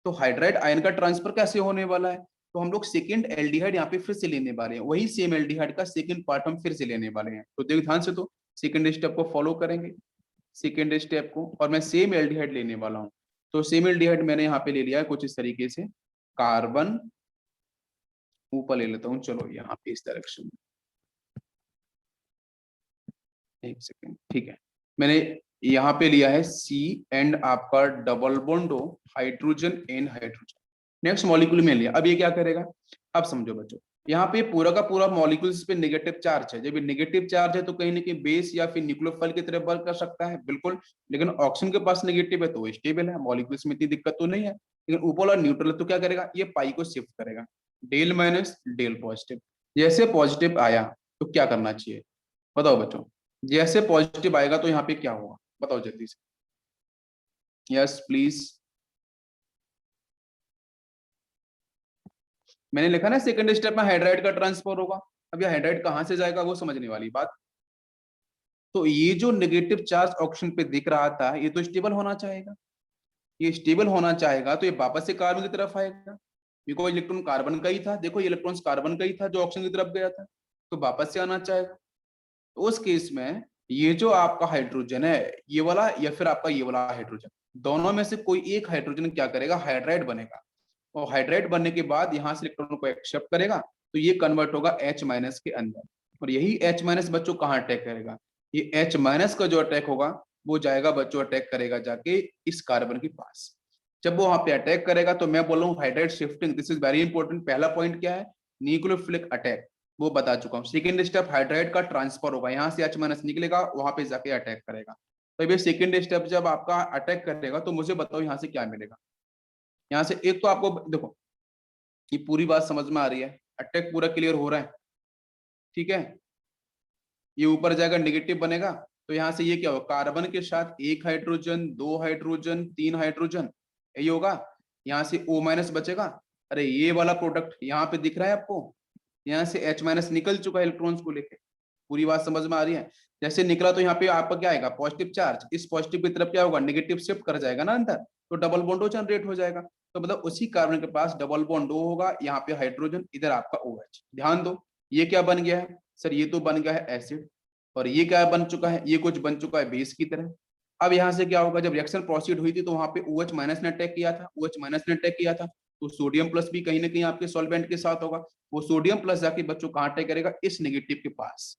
तो हाइड्राइड आयन का ट्रांसफर कैसे होने वाला है? तो हम लोग सेकेंड एल्डिहाइड यहाँ पे फिर से लेने वाले हैं, वही सेम एल्डिहाइड का सेकेंड पार्ट हम फिर से लेने वाले हैं। तो देखो ध्यान से, तो सेकेंड स्टेप को फॉलो करेंगे, सेकेंड स्टेप को, और मैं सेम एल्डिहाइड लेने वाला हूँ। तो सेम एल्डिहाइड मैंने यहाँ पे ले लिया है कुछ इस तरीके से, कार्बन ऊपर ले लेता हूँ, चलो यहाँ पे इस डायरेक्शन में, एक सेकेंड, ठीक है। मैंने यहाँ पे लिया है C एंड आपका double bond O, hydrogen and hydrogen. Next molecule में लिया। अब ये क्या करेगा? अब समझो बच्चों, यहाँ पे पूरा का पूरा मॉलिक्यूल्स पे नेगेटिव चार्ज है। जब ये नेगेटिव चार्ज है तो कहीं ना कहीं बेस या फिर न्यूक्लियोफाइल की तरह वर्क कर सकता है, बिल्कुल। लेकिन ऑक्सीजन के पास नेगेटिव है तो वो स्टेबल है, मॉलिक्यूल्स में इतनी दिक्कत तो नहीं है। लेकिन ऊपर वाला न्यूट्रल है तो क्या करेगा? ये पाई को शिफ्ट करेगा, डेल माइनस डेल पॉजिटिव। जैसे पॉजिटिव आया तो क्या करना चाहिए बताओ बच्चों? जैसे पॉजिटिव आएगा तो यहाँ पे क्या होगा बताओ जल्दी से? Yes please. मैंने लिखा ना सेकंड स्टेप में हाइड्राइड का ट्रांसफर होगा। अब ये हाइड्राइड कहां से जाएगा वो समझने वाली बात। तो ये जो नेगेटिव चार्ज ऑक्सीजन पे दिख रहा था, ये तो स्टेबल होना चाहेगा। ये स्टेबल होना चाहेगा तो ये वापस से कार्बन की तरफ आएगा, बिकॉज इलेक्ट्रॉन कार्बन का ही था। देखो ये इलेक्ट्रॉन कार्बन का ही था जो ऑक्सीजन की तरफ गया था, तो वापस से आना चाहेगा। तो उस केस में ये जो आपका हाइड्रोजन है, ये वाला या फिर आपका ये वाला हाइड्रोजन, दोनों में से कोई एक हाइड्रोजन क्या करेगा? हाइड्राइड बनेगा। और हाइड्राइड बनने के बाद यहाँ से इलेक्ट्रॉन को एक्सेप्ट करेगा, तो ये कन्वर्ट होगा H माइनस के अंदर। और यही H माइनस बच्चों कहाँ अटैक करेगा? ये H माइनस का जो अटैक होगा वो जाएगा बच्चों, अटैक करेगा जाके इस कार्बन के पास। जब वो वहां पे अटैक करेगा तो मैं बोल रहा हूँ hydride shifting, this is very important. पहला पॉइंट क्या है? न्यूक्लियोफिलिक अटैक, वो बता चुका हूँ। सेकेंड स्टेप हाइड्राइड का ट्रांसफर होगा, यहाँ से H माइनस निकलेगा, वहां पे जाके अटैक करेगा। तो ये सेकेंड स्टेप जब आपका अटैक करेगा तो मुझे बताओ यहाँ से क्या मिलेगा? यहाँ से एक तो आपको देखो, ये पूरी बात समझ में आ रही है? अटैक पूरा क्लियर हो रहा है? ठीक है। ये ऊपर जाएगा नेगेटिव बनेगा, तो यहाँ से ये क्या होगा? कार्बन के साथ एक हाइड्रोजन, दो हाइड्रोजन, तीन हाइड्रोजन, यही होगा। यहाँ से O माइनस बचेगा। अरे ये वाला प्रोडक्ट यहाँ पे दिख रहा है आपको, यहाँ से H माइनस निकल चुका है इलेक्ट्रॉन्स को लेके। पूरी बात समझ में आ रही है? जैसे निकला तो यहाँ पे आपका क्या आएगा, पॉजिटिव चार्ज, इस पॉजिटिव की तरफ क्या होगा, नेगेटिव शिफ्ट कर जाएगा ना अंदर, तो डबल बॉन्ड जनरेट हो जाएगा। तो मतलब उसी कार्बन के पास डबल बॉन्ड O होगा, यहाँ पे हाइड्रोजन, इधर आपका OH। ध्यान दो, ये क्या बन गया है सर, ये तो बन गया है एसिड, और ये क्या बन चुका है, ये कुछ बन चुका है बेस की तरह। अब यहाँ से क्या होगा, जब रिएक्शन प्रोसीड हुई थी तो वहां पे OH माइनस ने अटैक किया था, OH माइनस ने अटैक किया था, तो सोडियम प्लस भी कहीं ना कहीं आपके सॉल्वेंट के साथ होगा। वो सोडियम प्लस जाके बच्चों कहाँ अटैक करेगा, इस नेगेटिव के पास,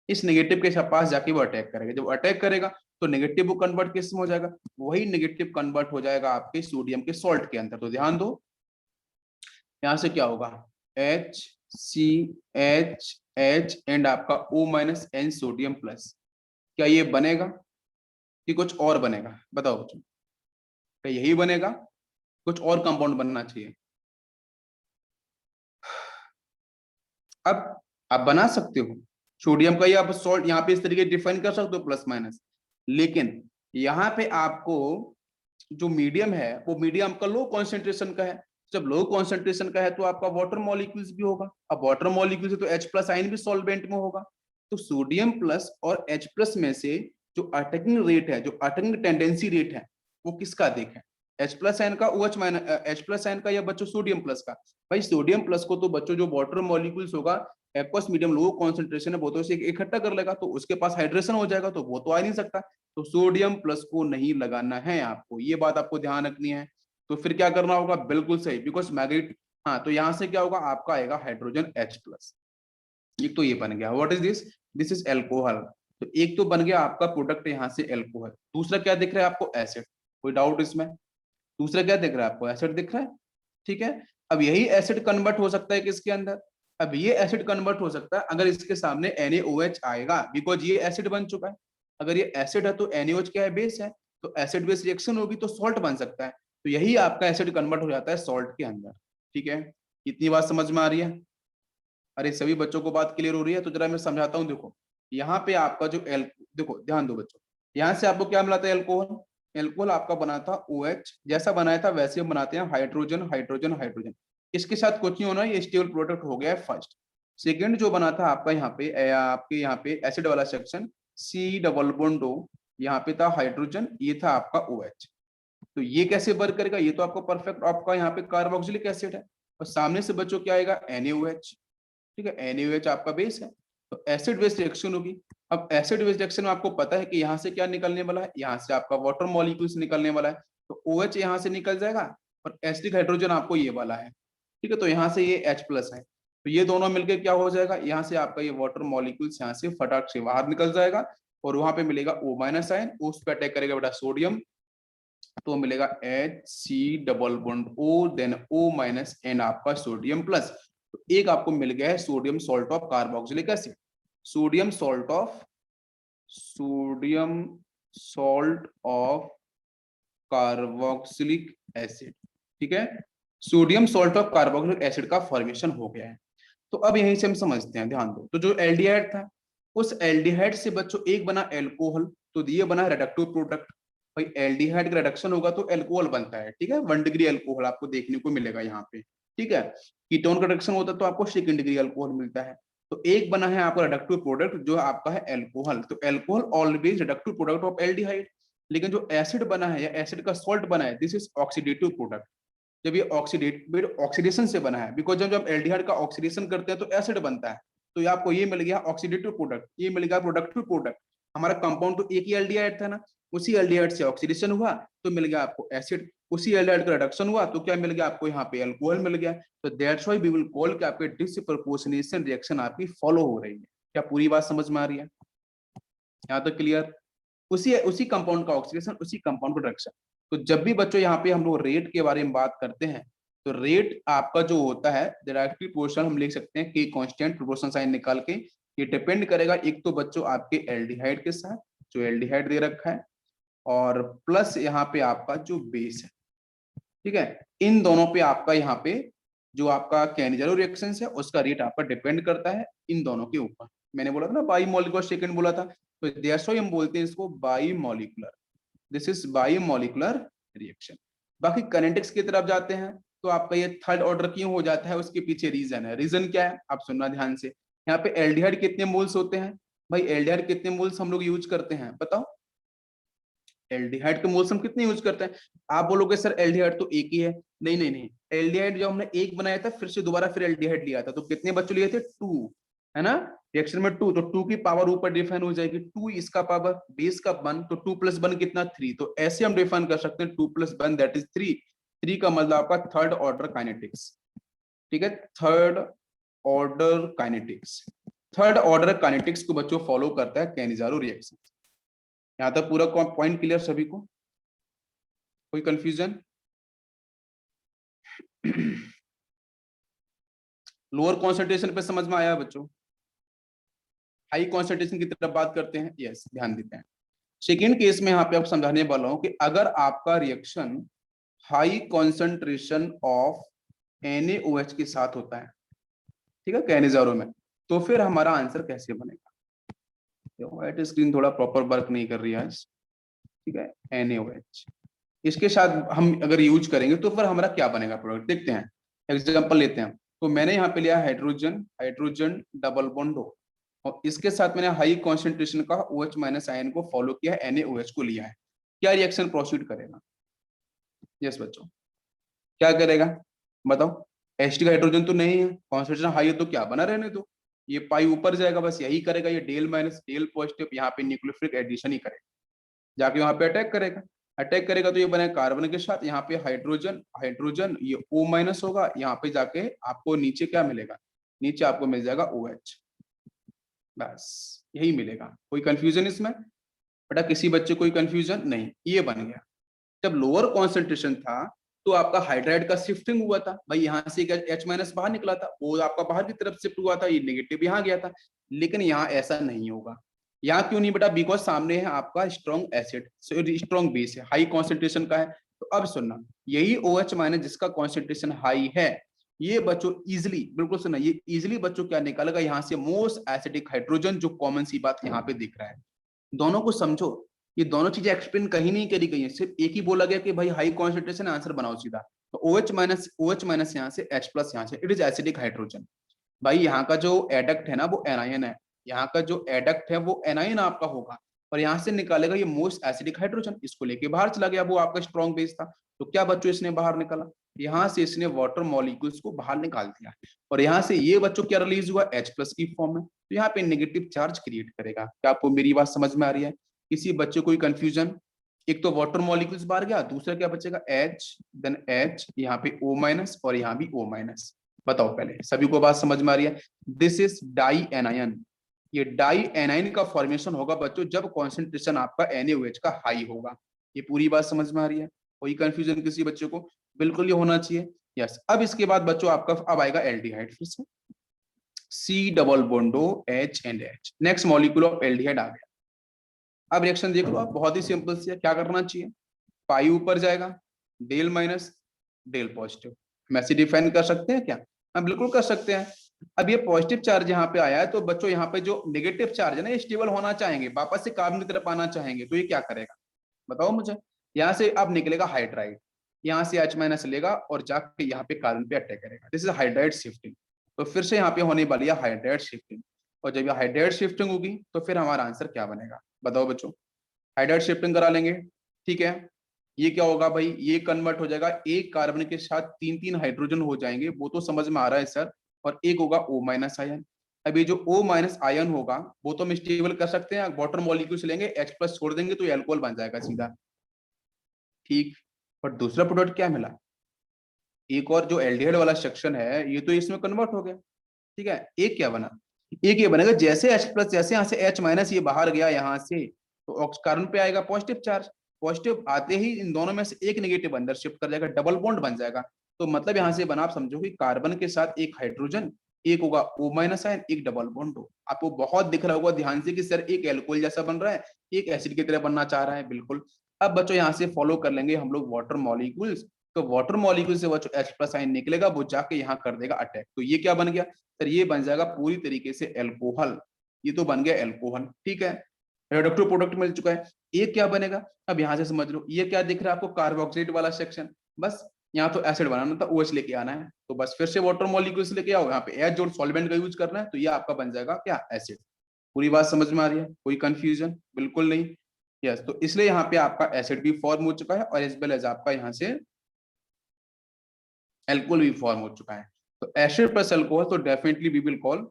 इस नेगेटिव के पास जाके वो अटैक करेगा। जब अटैक करेगा तो नेगेटिव वो कन्वर्ट किस में हो जाएगा, वही नेगेटिव कन्वर्ट हो जाएगा आपके सोडियम के सॉल्ट के अंदर। तो ध्यान दो, यहां से क्या होगा, HCH एंड आपका O minus N sodium plus. क्या ये बनेगा कि कुछ और बनेगा, बताओ बच्चों, क्या यही बनेगा, कुछ और कंपाउंड बनना चाहिए? अब आप बना सकते हो सोडियम का, ये आप सॉल्ट यहाँ पे इस तरीके डिफाइन कर सकते हो प्लस माइनस, लेकिन यहाँ पे आपको जो मीडियम है वो मीडियम का लो कॉन्सेंट्रेशन का है। जब लो कॉन्सेंट्रेशन का है तो आपका वाटर मॉलिक्यूल्स भी होगा, अब वाटर मॉलिक्यूल्स है तो H प्लस आयन भी सॉल्वेंट में होगा। तो सोडियम प्लस और H प्लस में से जो अटैकिंग रेट है, जो अटैकिंग टेंडेंसी रेट है, वो किसका देखें, H प्लस आयन का, OH minus H plus ion का, या बच्चों सोडियम प्लस का? भाई सोडियम प्लस को तो बच्चों जो वाटर मॉलिक्यूल्स होगा, एक्वस मीडियम लो कॉन्सेंट्रेशन है, वो तो इसे इकट्ठा कर लेगा, तो उसके पास हाइड्रेशन हो जाएगा, तो वो तो आ नहीं सकता। तो सोडियम प्लस को नहीं लगाना है आपको, ये बात आपको ध्यान रखनी है। तो फिर क्या करना होगा, बिल्कुल सही, बिकॉज मैग्नेट, हाँ, तो यहां से क्या होगा, आपका आएगा हाइड्रोजन H प्लस। एक तो ये बन गया, what is this, this is alcohol. तो एक तो बन गया आपका प्रोडक्ट यहाँ से एल्कोहल। दूसरा क्या दिख रहा है आपको, एसिड, कोई डाउट इसमें? दूसरा क्या दिख रहा है आपको, एसिड दिख रहा है, ठीक है। अब यही एसिड कन्वर्ट हो सकता है किसके अंदर, अब ये एसिड कन्वर्ट हो सकता है अगर इसके सामने NaOH आएगा, बिकॉज ये एसिड बन चुका है। अगर ये एसिड है तो NaOH क्या है, बेस है, तो एसिड बेस रिएक्शन होगी तो सॉल्ट बन सकता है। तो यही आपका एसिड कन्वर्ट हो जाता है सॉल्ट के अंदर, ठीक है। इतनी बात समझ में आ रही है? अरे सभी बच्चों को बात क्लियर हो रही है? तो जरा मैं समझाता हूँ, देखो यहाँ पे आपका जो एल, देखो ध्यान दो बच्चों, यहाँ से आपको क्या मिला था, एल्कोहल, एल्कोहल आपका बना था OH, जैसा बनाया था वैसे हम बनाते हैं हाइड्रोजन हाइड्रोजन हाइड्रोजन। इसके साथ कुछ नहीं होना, ये स्टेबल प्रोडक्ट हो गया है फर्स्ट। सेकेंड जो बना था आपका यहाँ पे आपके यहाँ पे एसिड वाला section, C double bond O, यहाँ पे था हाइड्रोजन, ये था आपका OH। तो ये कैसे वर्क करेगा, ये तो आपको परफेक्ट आपका यहाँ पे कार्बोक्सिलिक एसिड है, और सामने से बच्चों क्या आएगा, NaOH, ठीक है, NaOH आपका बेस है, तो एसिड बेस रिएक्शन होगी। अब एसिड बेस रिएक्शन में आपको पता है कि यहाँ से क्या निकलने वाला है, यहाँ से आपका वाटर मॉलिक्यूल्स निकलने वाला है, तो OH यहाँ से निकल जाएगा, और एसिडिक हाइड्रोजन आपको ये वाला है, ठीक है, तो यहाँ से ये H प्लस है, तो ये दोनों मिलकर क्या हो जाएगा, यहाँ से आपका ये वाटर मॉलिक्यूल्स यहाँ से फटाक से बाहर निकल जाएगा, और वहां पे मिलेगा O माइनस आयन, उस पर अटैक करेगा बेटा सोडियम, तो मिलेगा HC double bond O, then O minus N आपका सोडियम प्लस। तो एक आपको मिल गया है sodium salt of carboxylic acid, sodium salt of, sodium salt of carboxylic acid, ठीक है, sodium salt of carboxylic acid का फॉर्मेशन हो गया है। तो अब यहीं से हम समझते हैं, ध्यान दो, तो जो एल्डिहाइड था, उस एल्डिहाइड से बच्चों एक बना एल्कोहल, तो ये बना रिडक्टिव प्रोडक्ट। भाई एल्डिहाइड का रिडक्शन होगा तो एल्कोहल बनता है, ठीक है, 1 डिग्री एल्कोहल आपको देखने को मिलेगा यहाँ पे, ठीक है। कीटोन का रिडक्शन होता है तो आपको 2 डिग्री एल्कोहल मिलता है। तो एक बना है आपका रिडक्टिव प्रोडक्ट जो आपका है एल्कोहल, तो alcohol always reductive product of aldehyde. लेकिन जो एसिड बना है या एसिड का सॉल्ट बना है, दिस इज ऑक्सीडेटिव प्रोडक्ट। जब ये ऑक्सीडेट ऑक्सीडेशन से बना है, बिकॉज जब हम एल्डिहाइड का ऑक्सीडेशन करते हैं तो एसिड बनता है, तो ये आपको ये मिल गया ऑक्सीडेटिव प्रोडक्ट, ये मिल गया प्रोडक्टिव प्रोडक्ट। हमारा कंपाउंड तो एक ही एल्डिहाइड था ना, उसी एल्डिहाइड से ऑक्सीडेशन हुआ तो मिल गया आपको एसिड, उसी एल्डिहाइड का रिडक्शन हुआ तो क्या मिल गया आपको यहाँ पे एल्कोहल मिल गया। तो that's why we will call कि आपके डिसप्रपोर्शनेशन रिएक्शन आपकी फॉलो हो रही है। क्या पूरी बात समझ में आ रही है? यहाँ तक क्लियर? उसी उसी कंपाउंड का ऑक्सीडेशन, उसी कंपाउंड का रिडक्शन। तो जब भी बच्चों यहाँ पे हम लोग रेट के बारे में बात करते हैं, तो रेट आपका जो होता है डायरेक्टली प्रोपोर्शनल हम लिख सकते हैं कि कांस्टेंट प्रोपोर्शन साइन निकाल के, ये डिपेंड करेगा एक तो बच्चों आपके एल्डिहाइड के साथ, जो एल्डिहाइड दे रखा है, और प्लस यहाँ पे आपका जो बेस है, ठीक है, इन दोनों पे आपका यहाँ पे जो आपका कैनिजारो रिएक्शन है उसका रेट आपका डिपेंड करता है इन दोनों के ऊपर। मैंने बोला था ना बाई मॉलिक्यूलर सेकंड बोला था, तो दैट्स व्हाई हम बोलते हैं इसको by molecular, this is by molecular reaction. बाकी काइनेटिक्स की तरफ जाते हैं तो आपका ये थर्ड ऑर्डर क्यों हो जाता है, उसके पीछे रीजन है। रीजन क्या है आप सुनना ध्यान से, यहाँ पे एल्डिहाइड कितने मोल्स होते हैं, भाई एल्डिहाइड कितने मोल्स हम लोग यूज करते हैं बताओ, एल्डिहाइड के मोल्स हम कितने यूज करते हैं? आप बोलोगे सर एल्डिहाइड तो एक ही है, नहीं नहीं नहीं, एल्डिहाइड जो हमने एक बनाया था फिर से दोबारा फिर एल्डिहाइड लिया था, तो कितने बच्चों लिए थे? 2, है ना? रिएक्शन में 2, तो 2 की पावर ऊपर डिफाइन हो जाएगी, 2 इसका पावर बेस का 1, तो 2 + 1 कितना? 3, तो ऐसे हम डिफाइन कर सकते हैं 2 + 1 दैट इज 3, 3 का मतलब आपका थर्ड ऑर्डर काइनेटिक्स, ठीक है, third order kinetics. Third order kinetics को बच्चों फॉलो करता है कैनिजारो रिएक्शन। यहां तक पूरा पॉइंट क्लियर सभी को, कोई कंफ्यूजन? लोअर कॉन्सेंट्रेशन पे समझ में आया बच्चों? हाई कॉन्सेंट्रेशन की तरफ बात करते हैं, यस ध्यान देते हैं। सेकेंड केस में यहाँ पे आप समझाने वाला हूं कि अगर आपका reaction high concentration of NaOH के साथ होता है, ठीक है, कैनिजारो में, तो फिर हमारा आंसर कैसे बनेगा? व्हाइट स्क्रीन थोड़ा प्रॉपर वर्क नहीं कर रही है आज, ठीक है, NaOH इसके साथ हम अगर यूज करेंगे तो फिर हमारा क्या बनेगा प्रोडक्ट, देखते हैं, एग्जांपल लेते हैं। तो मैंने यहाँ पे लिया हाइड्रोजन, हाइड्रोजन डबल बॉन्ड हो, और इसके साथ मैंने हाई कॉन्सेंट्रेशन का OH- आयन को फॉलो किया है, NaOH को लिया है, क्या रिएक्शन प्रोसीड करेगा? यस बच्चों, क्या करेगा बताओ? एस्टिक हाइड्रोजन तो नहीं है, कॉन्सेंट्रेशन हाई है, तो क्या बना रहने दो, ये पाई ऊपर जाएगा, बस यही करेगा, ये डेल माइनस डेल पॉजिटिव यहाँ पे न्यूक्लियोफिलिक एडिशन ही करेगा, जाके वहां पे अटैक करेगा, अटैक करेगा तो ये बनेगा कार्बन के साथ, यहाँ पे हाइड्रोजन, हाइड्रोजन ये O- होगा, यहाँ पे जाके आपको नीचे क्या मिलेगा? नीचे आपको मिल जाएगा OH, बस यही मिलेगा। कोई कंफ्यूजन इसमें बेटा? किसी बच्चे कोई कंफ्यूजन नहीं, ये बन गया। जब लोअर कॉन्सेंट्रेशन था तो आपका हाइड्राइड का शिफ्टिंग हुआ था भाई, यहाँ से H- बाहर निकला था, वो आपका बाहर की तरफ शिफ्ट हुआ था, ये नेगेटिव यहाँ गया था, लेकिन यहाँ ऐसा नहीं होगा। यहाँ क्यों नहीं बेटा? बिकॉज सामने है आपका स्ट्रॉन्ग एसिड, स्ट्रॉन्ग बेस है, हाई कॉन्सेंट्रेशन का है। तो अब सुनना, यही OH- जिसका कॉन्सेंट्रेशन हाई है, ये बच्चों इजिली, बिल्कुल सुनना, ये इजिली बच्चों क्या निकालेगा यहाँ से? मोस्ट एसिडिक हाइड्रोजन, जो कॉमन सी बात यहाँ पे दिख रहा है। दोनों को समझो, ये दोनों चीजें एक्सप्लेन कहीं नहीं करी गई है, सिर्फ एक ही बोला गया कि भाई हाई कॉन्सेंट्रेशन, आंसर बनाओ सीधा। तो OH- यहाँ से H+ यहाँ से, इट इज एसिडिक हाइड्रोजन। भाई यहाँ का जो एडक्ट है ना वो एनायन है, यहाँ का जो एडक्ट है वो एनायन आपका होगा, और यहाँ से निकालेगा ये मोस्ट एसिडिक हाइड्रोजन, इसको लेके बाहर चला गया, वो आपका स्ट्रॉन्ग बेस था। तो क्या बच्चों इसने बाहर निकाला? यहाँ से इसने वाटर मॉलिक्यूल्स को बाहर निकाल दिया, और यहाँ से ये बच्चों क्या रिलीज हुआ? H+ की फॉर्म में, तो यहाँ पे नेगेटिव चार्ज क्रिएट करेगा। क्या आपको मेरी बात समझ में आ रही है? किसी बच्चे कोई कंफ्यूजन? एक तो वाटर मॉलिक्यूल्स बाहर गया, दूसरा क्या बचेगा? H, देन H, यहाँ पे O- और यहाँ भी O-। बताओ पहले, सभी को बात समझ में आ रही है? दिस इज डाई एनायन, ये डाई एनायन का फॉर्मेशन होगा बच्चों जब कॉन्सेंट्रेशन आपका NaOH का हाई होगा। ये पूरी बात समझ में आ रही है? कोई कंफ्यूजन किसी बच्चे को? बिल्कुल ये होना चाहिए। यस, अब इसके बाद बच्चों आपका अब आएगा एल्डिहाइड, फिर से C double bond H and H, next molecule of aldehyde आ गया। अब रिएक्शन देख लो आप, बहुत ही सिंपल सी है, क्या करना चाहिए? पाई ऊपर जाएगा, डेल माइनस डेल पॉजिटिव, हम ऐसे डिफाइन कर सकते हैं क्या? हम बिल्कुल कर सकते हैं। अब ये पॉजिटिव चार्ज यहाँ पे आया है, तो बच्चों यहाँ पे जो नेगेटिव चार्ज है ना, ये स्टेबल होना चाहेंगे, वापस से कार्बन की तरफ आना चाहेंगे, तो ये क्या करेगा बताओ मुझे? यहाँ से अब निकलेगा हाइड्राइड, यहाँ से H- लेगा और जाके यहाँ पे कार्बन पे अटैक करेगा, दिस इज हाइड्राइड शिफ्टिंग। तो फिर से यहाँ पे होने वाली है हाइड्राइड शिफ्टिंग, और जब ये हाइड्राइड शिफ्टिंग होगी तो फिर हमारा आंसर क्या बनेगा बताओ बच्चों? हाइड्राइड शिफ्टिंग करा लेंगे, ठीक है, ये क्या होगा भाई? ये कन्वर्ट हो जाएगा, एक कार्बन के साथ 3 हाइड्रोजन हो जाएंगे, वो तो समझ में आ रहा है सर, और एक होगा O- आयन। अब ये जो O- आयन होगा वो तो हम स्टेबल कर सकते हैं, वाटर मॉलिक्यूल्स लेंगे, H+ छोड़ देंगे तो ये अल्कोहल बन जाएगा सीधा, ठीक। पर दूसरा प्रोडक्ट क्या मिला? एक और जो एल्डिहाइड वाला सेक्शन है ये तो इसमें कन्वर्ट हो गया, ठीक है। एक क्या बना? एक ये बनेगा, जैसे H+, जैसे यहाँ से H- ये बाहर गया यहाँ से, तो कार्बन पे आएगा पॉजिटिव चार्ज, पॉजिटिव आते ही इन दोनों में से एक नेगेटिव अंदर शिफ्ट कर जाएगा, डबल बॉन्ड बन जाएगा। तो मतलब यहाँ से बना, आप समझो कि कार्बन के साथ एक हाइड्रोजन, एक होगा O- आयन, एक डबल बॉन्ड हो। आपको बहुत दिख रहा होगा ध्यान से कि सर एक एल्कोहल जैसा बन रहा है, एक एसिड की तरह बनना चाह रहा है, बिल्कुल। अब बच्चों यहाँ से फॉलो कर लेंगे हम लोग वाटर मॉलिक्यूल्स, तो वाटर मॉलिक्यूल से बच्चों H+ आयन निकलेगा, वो जाके यहाँ कर देगा अटैक, तो ये क्या बन गया सर? ये बन जाएगा पूरी तरीके से एल्कोहल, ये तो बन गया एल्कोहल, ठीक है, रिडक्टिव प्रोडक्ट मिल चुका है। ये क्या बनेगा? अब यहाँ से समझ लो, ये क्या दिख रहा है आपको? कार्बोक्सिलेट वाला सेक्शन, बस यहाँ तो एसिड बनाना था, OH लेके आना है, तो बस फिर से वाटर मॉलिक्यूल्स लेके आओ, यहाँ पे H जोड़ सॉल्वेंट का यूज करना है, तो ये आपका बन जाएगा क्या? एसिड। पूरी बात समझ में आ रही है? कोई कंफ्यूजन? बिल्कुल नहीं। यस, तो इसलिए यहाँ पे आपका एसिड भी फॉर्म हो चुका है और एज वेल एज आपका यहाँ से एल्कोहल भी फॉर्म हो चुका है। तो एसिड प्लस अल्कोहल, तो डेफिनेटली वी विल कॉल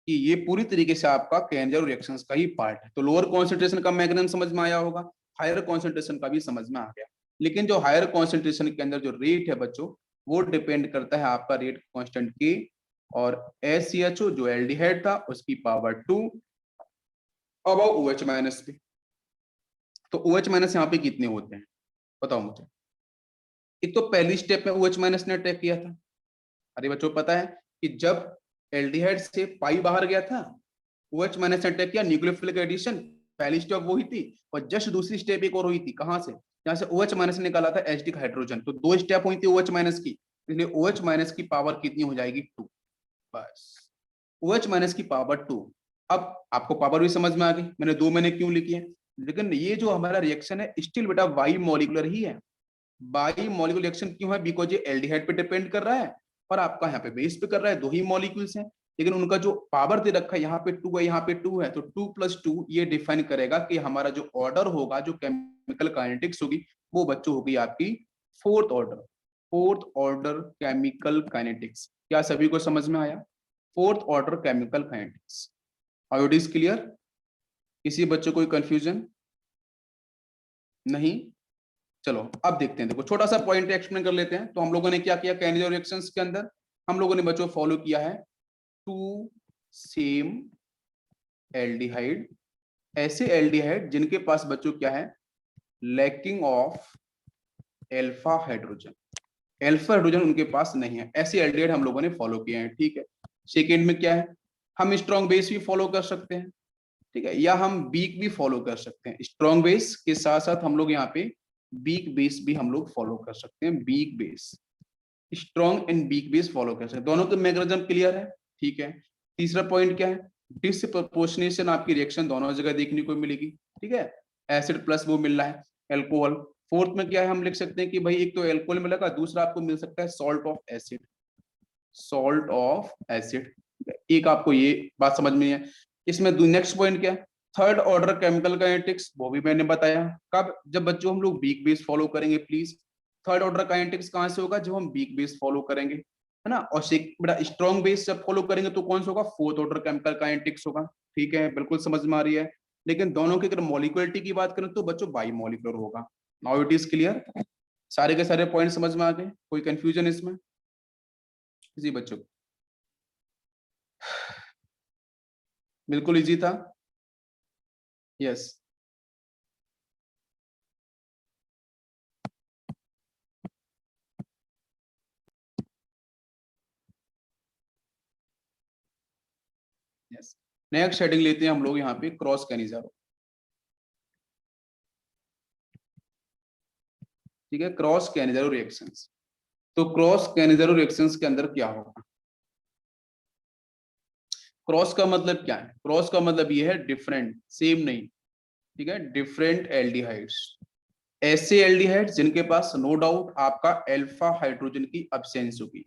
कि ये पूरी तरीके से आपका केंजर रिएक्शंस का ही पार्ट है। तो लोअर कॉन्सेंट्रेशन का मैकेनिज्म समझ में आया होगा, हायर कॉन्सेंट्रेशन का भी समझ में आ गया। लेकिन जो हायर कॉन्सेंट्रेशन के अंदर जो रेट है बच्चों, वो डिपेंड करता है आपका रेट कांस्टेंट के और एससीएचओ जो एल्डिहाइड था उसकी पावर 2 अब OH माइनस पे। तो OH माइनस यहाँ पे कितने होते हैं बताओ मुझे? एक तो पहली स्टेप में OH माइनस ने अटैक किया था। अरे बच्चों पता है कि जब एल्डिहाइड से पाई बाहर गया था, OH माइनस ने अटैक किया, न्यूक्लियोफिलिक एडिशन पहली स्टेप वो हुई थी। और जस्ट दूसरी स्टेप एक और हुई थी, कहां से? जहां से OH माइनस निकाला था एसिडिक हाइड्रोजन। तो दो स्टेप हुई थी OH माइनस की, इसलिए OH माइनस की पावर कितनी हो जाएगी? 2। बस, OH माइनस की पावर 2। अब आपको पावर भी समझ में आ गई, मैंने 2 मैंने क्यों लिखी है। लेकिन ये जो हमारा रिएक्शन है स्टिल बेटा बाई मॉलिकुलर ही है। बाई मॉलिक्यूलर रिएक्शन क्यों है? बिकॉज ये एल्डिहाइड पे डिपेंड कर रहा है और आपका यहाँ पे बेस पे कर रहा है, दो ही मॉलिक्यूल्स हैं। लेकिन उनका जो पावर दे रखा है, यहाँ पे 2 है, यहाँ पे 2 है, तो 2 + 2 ये डिफाइन करेगा कि हमारा जो ऑर्डर होगा, जो केमिकल काइनेटिक्स होगी, वो बच्चों होगी आपकी फोर्थ ऑर्डर केमिकल काइनेटिक्स। क्या सभी को समझ में आया? Fourth order chemical kinetics. How it is clear? किसी बच्चों कोई कंफ्यूजन नहीं? चलो अब देखते हैं। देखो छोटा सा पॉइंट एक्सप्लेन कर लेते हैं। तो हम लोगों ने क्या किया कैनेजो रिएक्शंस के अंदर? हम लोगों ने बच्चों फॉलो किया है 2 सेम एल्डिहाइड, ऐसे एल्डिहाइड जिनके पास बच्चों क्या है? Lacking of alpha hydrogen. Alpha hydrogen उनके पास नहीं है, ऐसे एल्डिहाइड हम लोगों ने फॉलो किए हैं। ठीक है। सेकेंड में क्या है? हम स्ट्रॉन्ग बेस भी फॉलो कर सकते हैं, ठीक है, या हम वीक भी फॉलो कर सकते हैं। स्ट्रॉन्ग बेस के साथ साथ हम लोग यहाँ पे वीक बेस भी हम लोग फॉलो कर सकते हैं। Weak base, strong and weak base follow कर सकते हैं। दोनों के मैकेनिज्म क्लियर है? ठीक है। तीसरा पॉइंट क्या है? डिसप्रपोर्शनेशन आपकी रिएक्शन दोनों जगह देखने को मिलेगी। ठीक है, एसिड प्लस वो मिल रहा है एल्कोहल। फोर्थ में क्या है? हम लिख सकते हैं कि भाई एक तो एल्कोहल मिलेगा, दूसरा आपको मिल सकता है salt of acid. Salt of acid, एक आपको ये बात समझ में है। इसमें नेक्स्ट पॉइंट क्या है? थर्ड ऑर्डर केमिकल काइनेटिक्स, वो भी मैंने बताया। कब? जब बच्चों हम लोग वीक बेस फॉलो करेंगे। प्लीज, थर्ड ऑर्डर काइनेटिक्स कहां से होगा? जब हम वीक बेस फॉलो करेंगे, है ना। और बेटा स्ट्रॉन्ग बेस जब फॉलो करेंगे तो कौन सा होगा? फोर्थ ऑर्डर केमिकल काइनेटिक्स होगा। ठीक है, बिल्कुल समझ में आ रही है। लेकिन दोनों की अगर मॉलिक्युलरिटी की बात करें तो बच्चों बाई मॉलिक्यूलर होगा। Now it is clear? सारे के सारे पॉइंट समझ में आ गए? कोई कंफ्यूजन इसमें किसी बच्चों को? बिल्कुल इजी था। यस। यस, नेक्स्ट हेडिंग लेते हैं हम लोग यहाँ पे क्रॉस कैनिजारो। ठीक है, क्रॉस कैनिजारो रिएक्शंस। तो क्रॉस कैनिजारो रिएक्शंस के अंदर क्या होगा? क्रॉस का मतलब क्या है? क्रॉस का मतलब ये है डिफरेंट, सेम नहीं। ठीक है, डिफरेंट एल्डिहाइड्स, ऐसे एल्डिहाइड्स जिनके पास नो डाउट आपका एल्फा हाइड्रोजन की अब्सेंस होगी,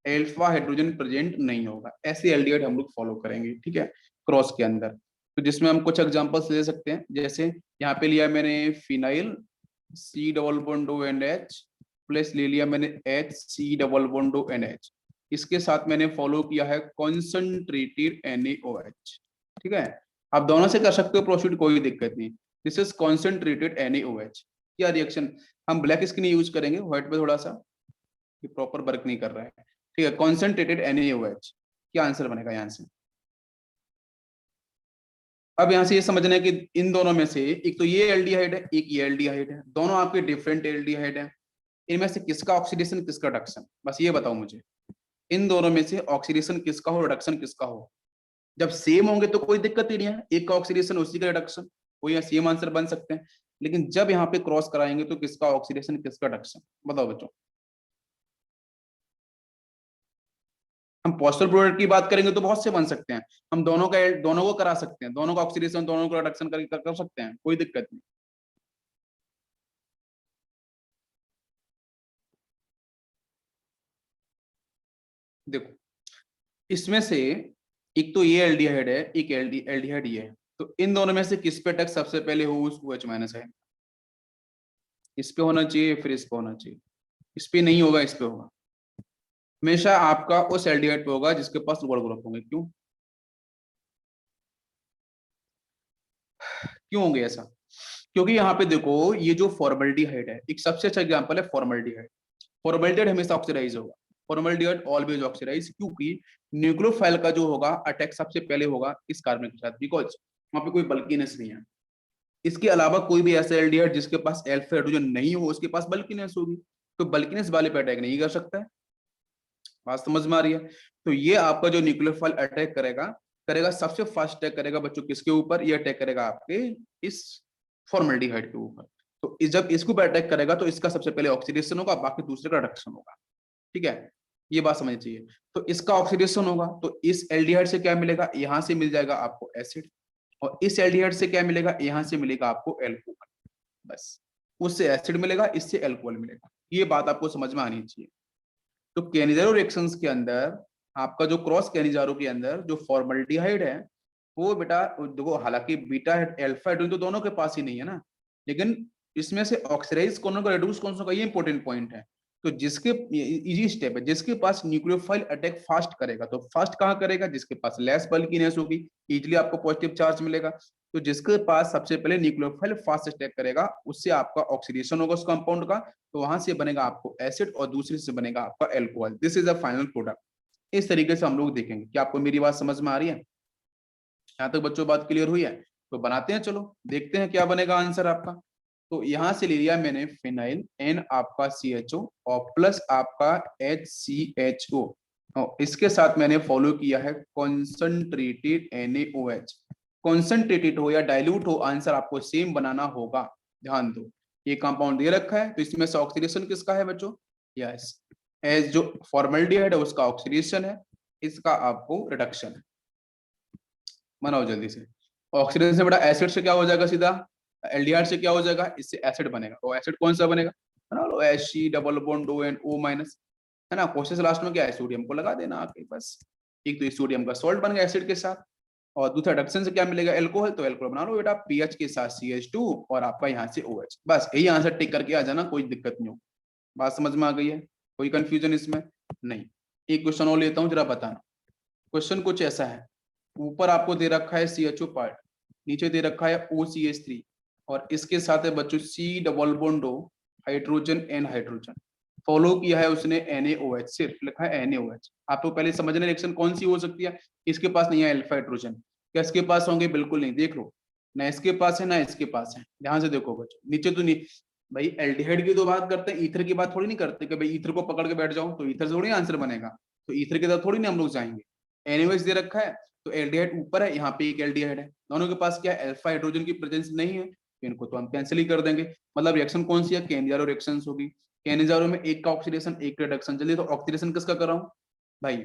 एल्फा हाइड्रोजन प्रेजेंट नहीं होगा, ऐसे एल्डिहाइड हम लोग फॉलो करेंगे। ठीक है, क्रॉस के अंदर। तो जिसमें हम कुछ एग्जांपल्स ले सकते हैं, जैसे यहाँ पे लिया मैंने phenyl C double bond O NH plus ले लिया मैंने HC double bond O NH। इसके साथ मैंने फॉलो किया है कॉन्सेंट्रेटेड NaOH। ठीक है, आप दोनों से कर सकते हो प्रोसीड, कोई दिक्कत नहीं। This is concentrated NaOH। क्या रिएक्शन? हम ब्लैक स्क्रीन यूज करेंगे, व्हाइट पे थोड़ा सा ये प्रॉपर वर्क नहीं कर रहा है। ठीक है, कॉन्सेंट्रेटेड NaOH। क्या आंसर बनेगा यहाँ से? अब यहाँ से ये समझना है कि इन दोनों में से एक तो ये एल्डिहाइड है, एक ये एल्डिहाइड है, दोनों आपके डिफरेंट एल्डिहाइड है। इनमें से किसका ऑक्सीडेशन किसका रिडक्शन, बस ये बताओ मुझे। इन दोनों में से ऑक्सीडेशन किसका हो, रिडक्शन किसका हो? जब सेम होंगे तो कोई दिक्कत ही नहीं है, एक का ऑक्सीडेशन उसी का रिडक्शन, कोई यहाँ सेम आंसर बन सकते हैं। लेकिन जब यहाँ पे क्रॉस कराएंगे तो किसका ऑक्सीडेशन किसका रिडक्शन, बताओ बच्चों। हम पोस्टल प्रोडक्ट की बात करेंगे तो बहुत से बन सकते हैं। हम दोनों को करा सकते हैं, दोनों का ऑक्सीडेशन दोनों को रिडक्शन कर सकते हैं, कोई दिक्कत नहीं। देखो इसमें से एक तो ये एल्डिहाइड है, एक एल्डिहाइड ये है। तो इन दोनों में से किस पे अटैक सबसे पहले हो, उस OH माइनस है। इस पे होना चाहिए, फिर इस पे होना चाहिए, इस पे नहीं होगा, इस पे होगा। हमेशा आपका उस एल्डिहाइड पे होगा जिसके पास लोअर ग्रुप होंगे। क्यों क्यों होंगे ऐसा? क्योंकि यहाँ पे देखो, ये जो फॉर्मल्डिहाइड है, एक सबसे अच्छा एग्जांपल है फॉर्मल्डिहाइड। फॉर्मल्डिहाइड हमेशा ऑक्सीडाइज होगा, फॉर्मल्डिहाइड ऑलवेज ऑक्सीडाइज, क्योंकि न्यूक्लियोफाइल का जो होगा अटैक सबसे पहले होगा इस कार्बन के साथ, बिकॉज वहां पे कोई बल्कीनेस नहीं है। इसके अलावा कोई भी ऐसा एल्डिहाइड जिसके पास अल्फा हाइड्रोजन नहीं हो, उसके पास बल्कीनेस होगी, तो बल्कीनेस वाले पे अटैक नहीं कर सकता है। बात समझ में आ रही है? तो ये आपका जो न्यूक्लियोफाइल अटैक करेगा, करेगा सबसे फास्ट अटैक करेगा बच्चों किसके ऊपर? ये अटैक करेगा आपके इस फॉर्मल्डिहाइड के ऊपर। तो जब इसके ऊपर अटैक करेगा तो इसका सबसे पहले ऑक्सीडेशन होगा, बाकी दूसरे का रिडक्शन होगा। ठीक है, ये बात समझनी चाहिए। तो इसका ऑक्सीडेशन होगा, तो इस एल्डिहाइड से क्या मिलेगा? यहां से मिल जाएगा आपको एसिड, और इस एल्डिहाइड से क्या मिलेगा? यहां से मिलेगा आपको एल्कोहल। बस, उससे एसिड मिलेगा, इससे एल्कोहल मिलेगा। ये बात आपको समझ में आनी चाहिए। तो कैनिजारो रिएक्शंस के अंदर आपका जो क्रॉस कैनिजारो के अंदर जो फॉर्मल्डिहाइड है, वो बेटा देखो, हालांकि बीटा अल्फा हाइड्रोजन तो दोनों के पास ही नहीं है ना, लेकिन इसमें से ऑक्सीडाइज कौन का, रेड्यूस कौन सा का, ये इंपॉर्टेंट पॉइंट है। तो जिसके इजी स्टेप है, जिसके पास न्यूक्लियोफाइल अटैक फास्ट करेगा, तो फास्ट कहाँ करेगा? जिसके पास लेस बल्कीनेस होगी, इजीली आपको पॉजिटिव चार्ज मिलेगा। तो जिसके पास सबसे पहले न्यूक्लियोफाइल फास्ट अटैक करेगा, उससे आपका ऑक्सीडेशन होगा उस कंपाउंड का, तो वहां से बनेगा आपको एसिड, और दूसरे से बनेगा आपका alcohol. This is a final product. इस तरीके से हम लोग देखेंगे। क्या आपको मेरी बात समझ में आ रही है? यहाँ तक बच्चों बात क्लियर हुई है? तो बनाते हैं, चलो देखते हैं क्या बनेगा आंसर आपका। तो यहां से ले लिया मैंने फिनाइल, एन आपका CHO, और प्लस आपका HCHO, और इसके साथ मैंने फॉलो किया है कॉन्सेंट्रेटेड NaOH। कॉन्सेंट्रेटेड हो या डाइल्यूट हो, आंसर आपको सेम बनाना होगा। ध्यान दो, ये कंपाउंड दे रखा है, तो इसमें से ऑक्सीडेशन किसका है बच्चों? यस, एज जो फॉर्मल्डिहाइड है उसका ऑक्सीडेशन है, इसका आपको रिडक्शन है। बनाओ जल्दी से। ऑक्सीजन से बड़ा एसिड से क्या हो जाएगा सीधा? एल्डिहाइड से क्या हो जाएगा? इससे एसिड बनेगा। और एसिड कौन सा बनेगा? बना लो, H double bond O minus, है ना। कोशिश लास्ट में क्या है? सोडियम को लगा देना आके, बस। एक तो इस सोडियम का सॉल्ट बन गया एसिड के साथ, और दूसरा रिडक्शन से क्या मिलेगा? एल्कोहल। तो एल्कोहल बना लो बेटा, पीएच के साथ CH2, और आपका यहाँ से OH। बस यही आंसर टिक करके आ जाना, कोई दिक्कत नहीं हो। बात समझ में आ गई है? कोई कंफ्यूजन इसमें नहीं? एक क्वेश्चन और लेता हूँ, जरा बताना। क्वेश्चन कुछ ऐसा है, ऊपर आपको दे रखा है CHO पार्ट, नीचे दे रखा है OCH3, और इसके साथ है बच्चों C double bond O, hydrogen N hydrogen, follow किया है उसने NaOH, सिर्फ लिखा है NaOH। आपको पहले समझना रिएक्शन कौन सी हो सकती है। इसके पास नहीं है अल्फा हाइड्रोजन, क्या इसके पास होंगे? बिल्कुल नहीं। देख लो, ना इसके पास है ना इसके पास है। ध्यान से देखो बच्चों, नीचे तो नहीं। भाई एल्डिहाइड की तो बात करते हैं, ईथर की बात थोड़ी नहीं करते कि भाई ईथर को पकड़ के बैठ जाओ तो ईथर से थोड़ी आंसर बनेगा। तो ईथर की तरफ थोड़ी नहीं हम लोग जाएंगे। NaOH दे रखा है, तो एल्डिहाइड ऊपर है, यहाँ पे एक एल्डिहाइड है, दोनों के पास क्या है? अल्फा हाइड्रोजन की प्रेजेंस नहीं है, तो इनको तो हम कैंसिल ही कर देंगे। मतलब रिएक्शन कौन सी है? कैनिजारो रिएक्शन होगी। कैनिजारो में एक का ऑक्सीडेशन, एक रिडक्शन। जल्दी, तो ऑक्सीडेशन किसका कर रहा हूँ भाई?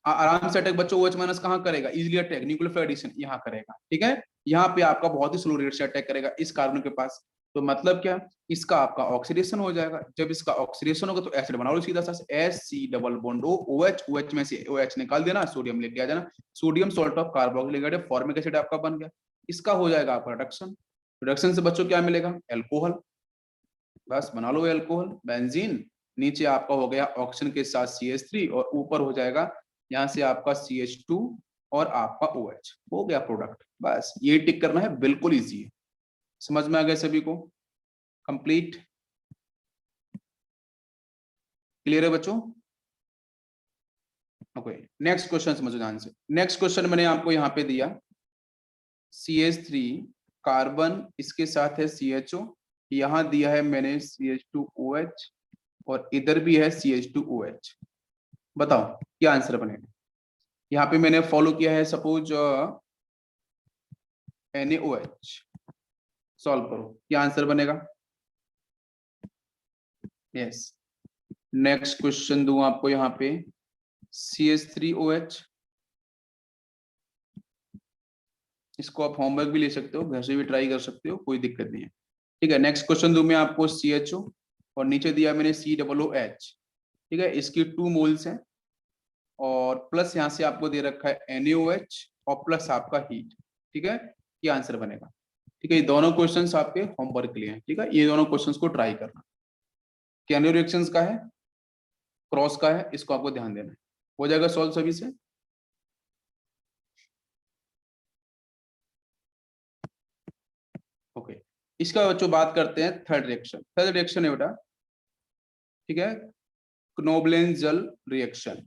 आराम से अटैक बच्चों OH माइनस कहाँ करेगा? इजिली अटैक न्यूक्लियोफाइल एडिशन यहाँ करेगा। ठीक है, यहाँ पे आपका बहुत ही स्लो रेट से अटैक करेगा इस कार्बन के पास। तो मतलब क्या? इसका आपका ऑक्सीडेशन हो जाएगा। जब इसका ऑक्सीडेशन होगा तो एसिड बना लो सीधा सा, H double bond OH, OH में से OH निकाल देना, सोडियम लेके आ जाना, sodium salt of carboxylic acid, formic acid आपका बन गया। इसका हो जाएगा आपका रिडक्शन। रिडक्शन से बच्चों क्या मिलेगा? एल्कोहल। बस बना लो एल्कोहल, बेंजीन। नीचे आपका हो गया ऑक्सीजन के साथ CH3, और ऊपर हो जाएगा यहाँ से आपका CH2, और आपका OH। हो गया प्रोडक्ट। बस ये टिक करना है, बिल्कुल इजी है। समझ में आ गया सभी को? कंप्लीट, क्लियर है बच्चों? ओके, नेक्स्ट क्वेश्चन समझो ध्यान से। नेक्स्ट क्वेश्चन मैंने आपको यहाँ पे दिया, CH3 कार्बन, इसके साथ है CHO, यहाँ दिया है मैंने CH2OH, और इधर भी है CH2OH। बताओ क्या आंसर बनेगा? यहाँ पे मैंने फॉलो किया है, सपोज NaOH। सॉल्व करो, क्या आंसर बनेगा? यस। नेक्स्ट क्वेश्चन दूं आपको यहाँ पे, CH3OH। इसको आप होमवर्क भी ले सकते हो, घर से भी ट्राई कर सकते हो, कोई दिक्कत नहीं है। ठीक है, नेक्स्ट क्वेश्चन दूं मैं आपको CHO, और नीचे दिया मैंने COOH। ठीक है, इसकी 2 मोल्स हैं, और प्लस यहाँ से आपको दे रखा है NaOH, और प्लस आपका हीट। ठीक है, ये आंसर बनेगा। ठीक है, ये दोनों क्वेश्चंस आपके होमवर्क के लिए हैं। ठीक है, ये दोनों क्वेश्चंस को ट्राई करना। कैनो रिएक्शंस का है, क्रॉस का है, इसको आपको ध्यान देना है। हो जाएगा सॉल्व सभी से। ओके, इसका बच्चों बात करते हैं थर्ड रिएक्शन। थर्ड रिएक्शन है बेटा, ठीक है, क्नोबलेन जल रिएक्शन।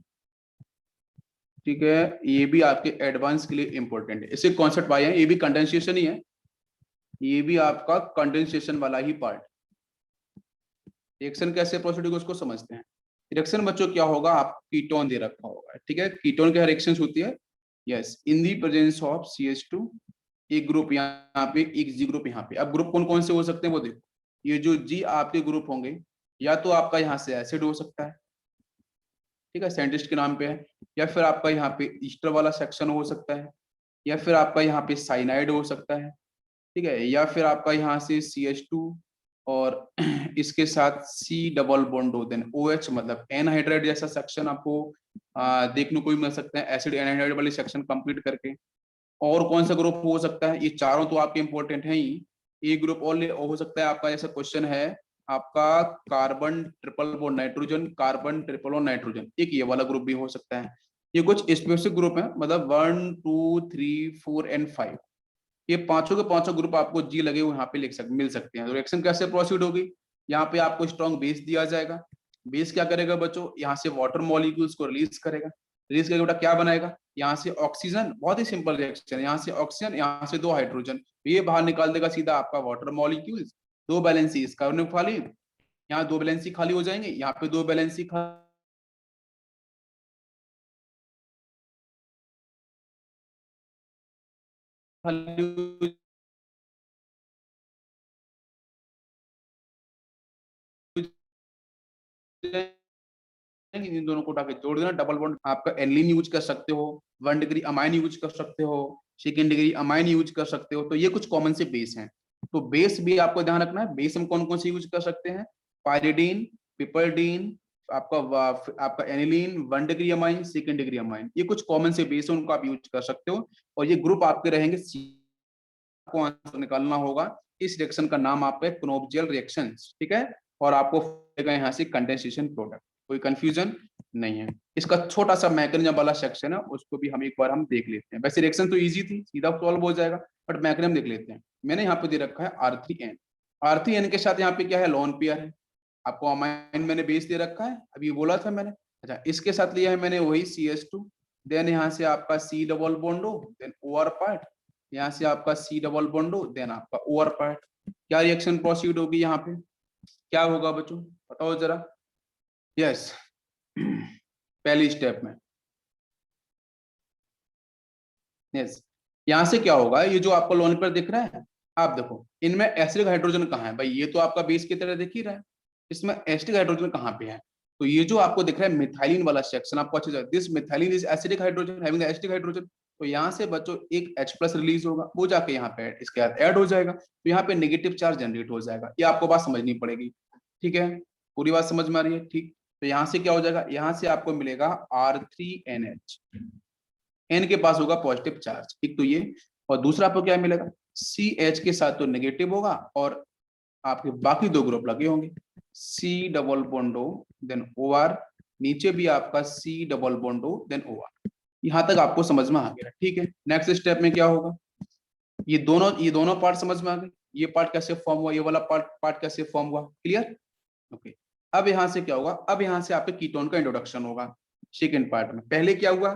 ठीक है, ये भी आपके एडवांस के लिए इंपॉर्टेंट है। इससे कॉन्सेप्ट आए हैं, ये भी कंडेंसेशन ही है, ये भी आपका कंडेंसेशन वाला ही पार्ट। रिएक्शन कैसे प्रोसीड होगा उसको समझते हैं। रिएक्शन बच्चों क्या होगा, आप कीटोन दे रखा होगा। ठीक है, कीटोन क्या रिएक्शन होती है, yes, in the presence of CH2, एक ग्रुप यहाँ पे, एक जी ग्रुप यहाँ पे। अब ग्रुप कौन कौन से हो सकते हैं वो देखो, ये जो जी आपके ग्रुप होंगे, या तो आपका यहाँ से एसिड हो सकता है, ठीक है, साइंटिस्ट के नाम पे है, या फिर आपका यहाँ पे ईस्टर वाला सेक्शन हो सकता है, या फिर आपका यहाँ पे साइनाइड हो सकता है, ठीक है, या फिर आपका यहाँ से CH2 और इसके साथ C डबल बॉन्ड हो, देन OH, मतलब एनहाइड्राइड जैसा सेक्शन आपको देखने को भी मिल सकता है, एसिड एनहाइड्राइड वाली सेक्शन कंप्लीट करके। और कौन सा ग्रुप हो सकता है, ये चारों तो आपके इंपॉर्टेंट हैं ही। एक ग्रुप और हो सकता है आपका, जैसा क्वेश्चन है आपका, carbon triple bond nitrogen, carbon triple bond nitrogen, एक ये वाला ग्रुप भी हो सकता है। ये कुछ स्पेसिफिक ग्रुप है, मतलब 1 2 3 4 एंड 5, ये पांचों के पांचों ग्रुप आपको जी लगे हुए यहाँ पे मिल सकते हैं। तो रिएक्शन कैसे प्रोसीड होगी, यहाँ पे आपको स्ट्रॉन्ग बेस दिया जाएगा। बेस क्या करेगा बच्चों, यहाँ से वाटर मॉलिक्यूल्स को रिलीज करेगा। रिलीज करके बेटा क्या बनाएगा, यहाँ से ऑक्सीजन, बहुत ही सिंपल रिएक्शन, यहाँ से ऑक्सीजन, यहाँ से 2 हाइड्रोजन, ये बाहर निकाल देगा सीधा आपका वाटर मॉलिक्यूल्स। 2 वैलेंसी इस कार्बन खाली, यहाँ 2 वैलेंसी खाली हो जाएंगे, यहाँ पे 2 वैलेंसी खाली इन दोनों को उठा के जोड़ देना, डबल बॉन्ड। आपका एनिलीन यूज कर सकते हो, 1 डिग्री अमाइन यूज कर सकते हो, सेकेंड डिग्री अमाइन यूज कर सकते हो। तो ये कुछ कॉमन से बेस हैं। तो बेस भी आपको ध्यान रखना है, बेस हम कौन कौन से यूज कर सकते हैं, पायरिडीन, पिपरडीन, आपका aniline, 1 degree amine, second degree amine, ये कुछ कॉमन से बेस है, उनको आप यूज कर सकते हो। और ये ग्रुप आपके रहेंगे, आपको आंसर निकालना होगा। इस रिएक्शन का नाम आपका क्नोबजेल रिएक्शन, ठीक है, और आपको यहाँ से कंडेंसेशन प्रोडक्ट, कोई कंफ्यूजन नहीं है। इसका छोटा सा मैकेनिज्म वाला सेक्शन है, उसको भी हम एक बार हम देख लेते हैं। वैसे रिएक्शन तो इजी थी, सीधा सॉल्व हो जाएगा, बट मैकेनिज्म देख लेते हैं। मैंने यहाँ पे दे रखा है R3N, R3N के साथ यहाँ पे क्या है, लोन पेयर है। आपको अमाइन मैंने बेस दे रखा है, अभी बोला था मैंने। अच्छा, इसके साथ लिया है मैंने वही CH2, देन यहाँ से आपका C डबल बॉन्ड हो, देन OR पार्ट, यहाँ से आपका C डबल बॉन्ड हो, देन आपका OR पार्ट। क्या रिएक्शन प्रोसीड होगी यहाँ पे, क्या होगा बच्चों बताओ जरा। यस, पहली स्टेप में, यस, यहाँ से क्या होगा, ये जो आपको लोन पर दिख रहा है, आप देखो इनमें एसिडिक हाइड्रोजन कहाँ है भाई, ये तो आपका बेस की तरह दिख ही रहा है, इसमें एसिडिक हाइड्रोजन कहाँ पे है। तो ये जो आपको दिख रहा है मिथाइलिन वाला सेक्शन, आपको अच्छे से, this methylene is acidic hydrogen having acidic hydrogen. तो यहाँ से बच्चों एक H+ रिलीज होगा, वो जाके यहाँ पे इसके साथ ऐड हो जाएगा, तो यहाँ पे नेगेटिव चार्ज जनरेट हो जाएगा। ये आपको बात समझनी पड़ेगी, ठीक है, पूरी बात समझ में आ रही है, ठीक। तो यहाँ से क्या हो जाएगा, यहाँ से आपको मिलेगा R3NH, N के पास होगा पॉजिटिव चार्ज, एक तो ये, और दूसरा आपको क्या मिलेगा, CH के साथ तो नेगेटिव होगा, और आपके बाकी 2 ग्रुप लगे होंगे, C double bond O then OR, नीचे भी आपका C double bond O then OR। यहां तक आपको समझ में आ गया, ठीक है। नेक्स्ट स्टेप में क्या होगा, ये दोनों पार्ट समझ में आ गए, ये पार्ट कैसे फॉर्म हुआ, ये वाला पार्ट कैसे फॉर्म हुआ, क्लियर, ओके। अब यहां से क्या होगा, अब यहां से आपके कीटोन का इंट्रोडक्शन होगा सेकेंड पार्ट में। पहले क्या हुआ,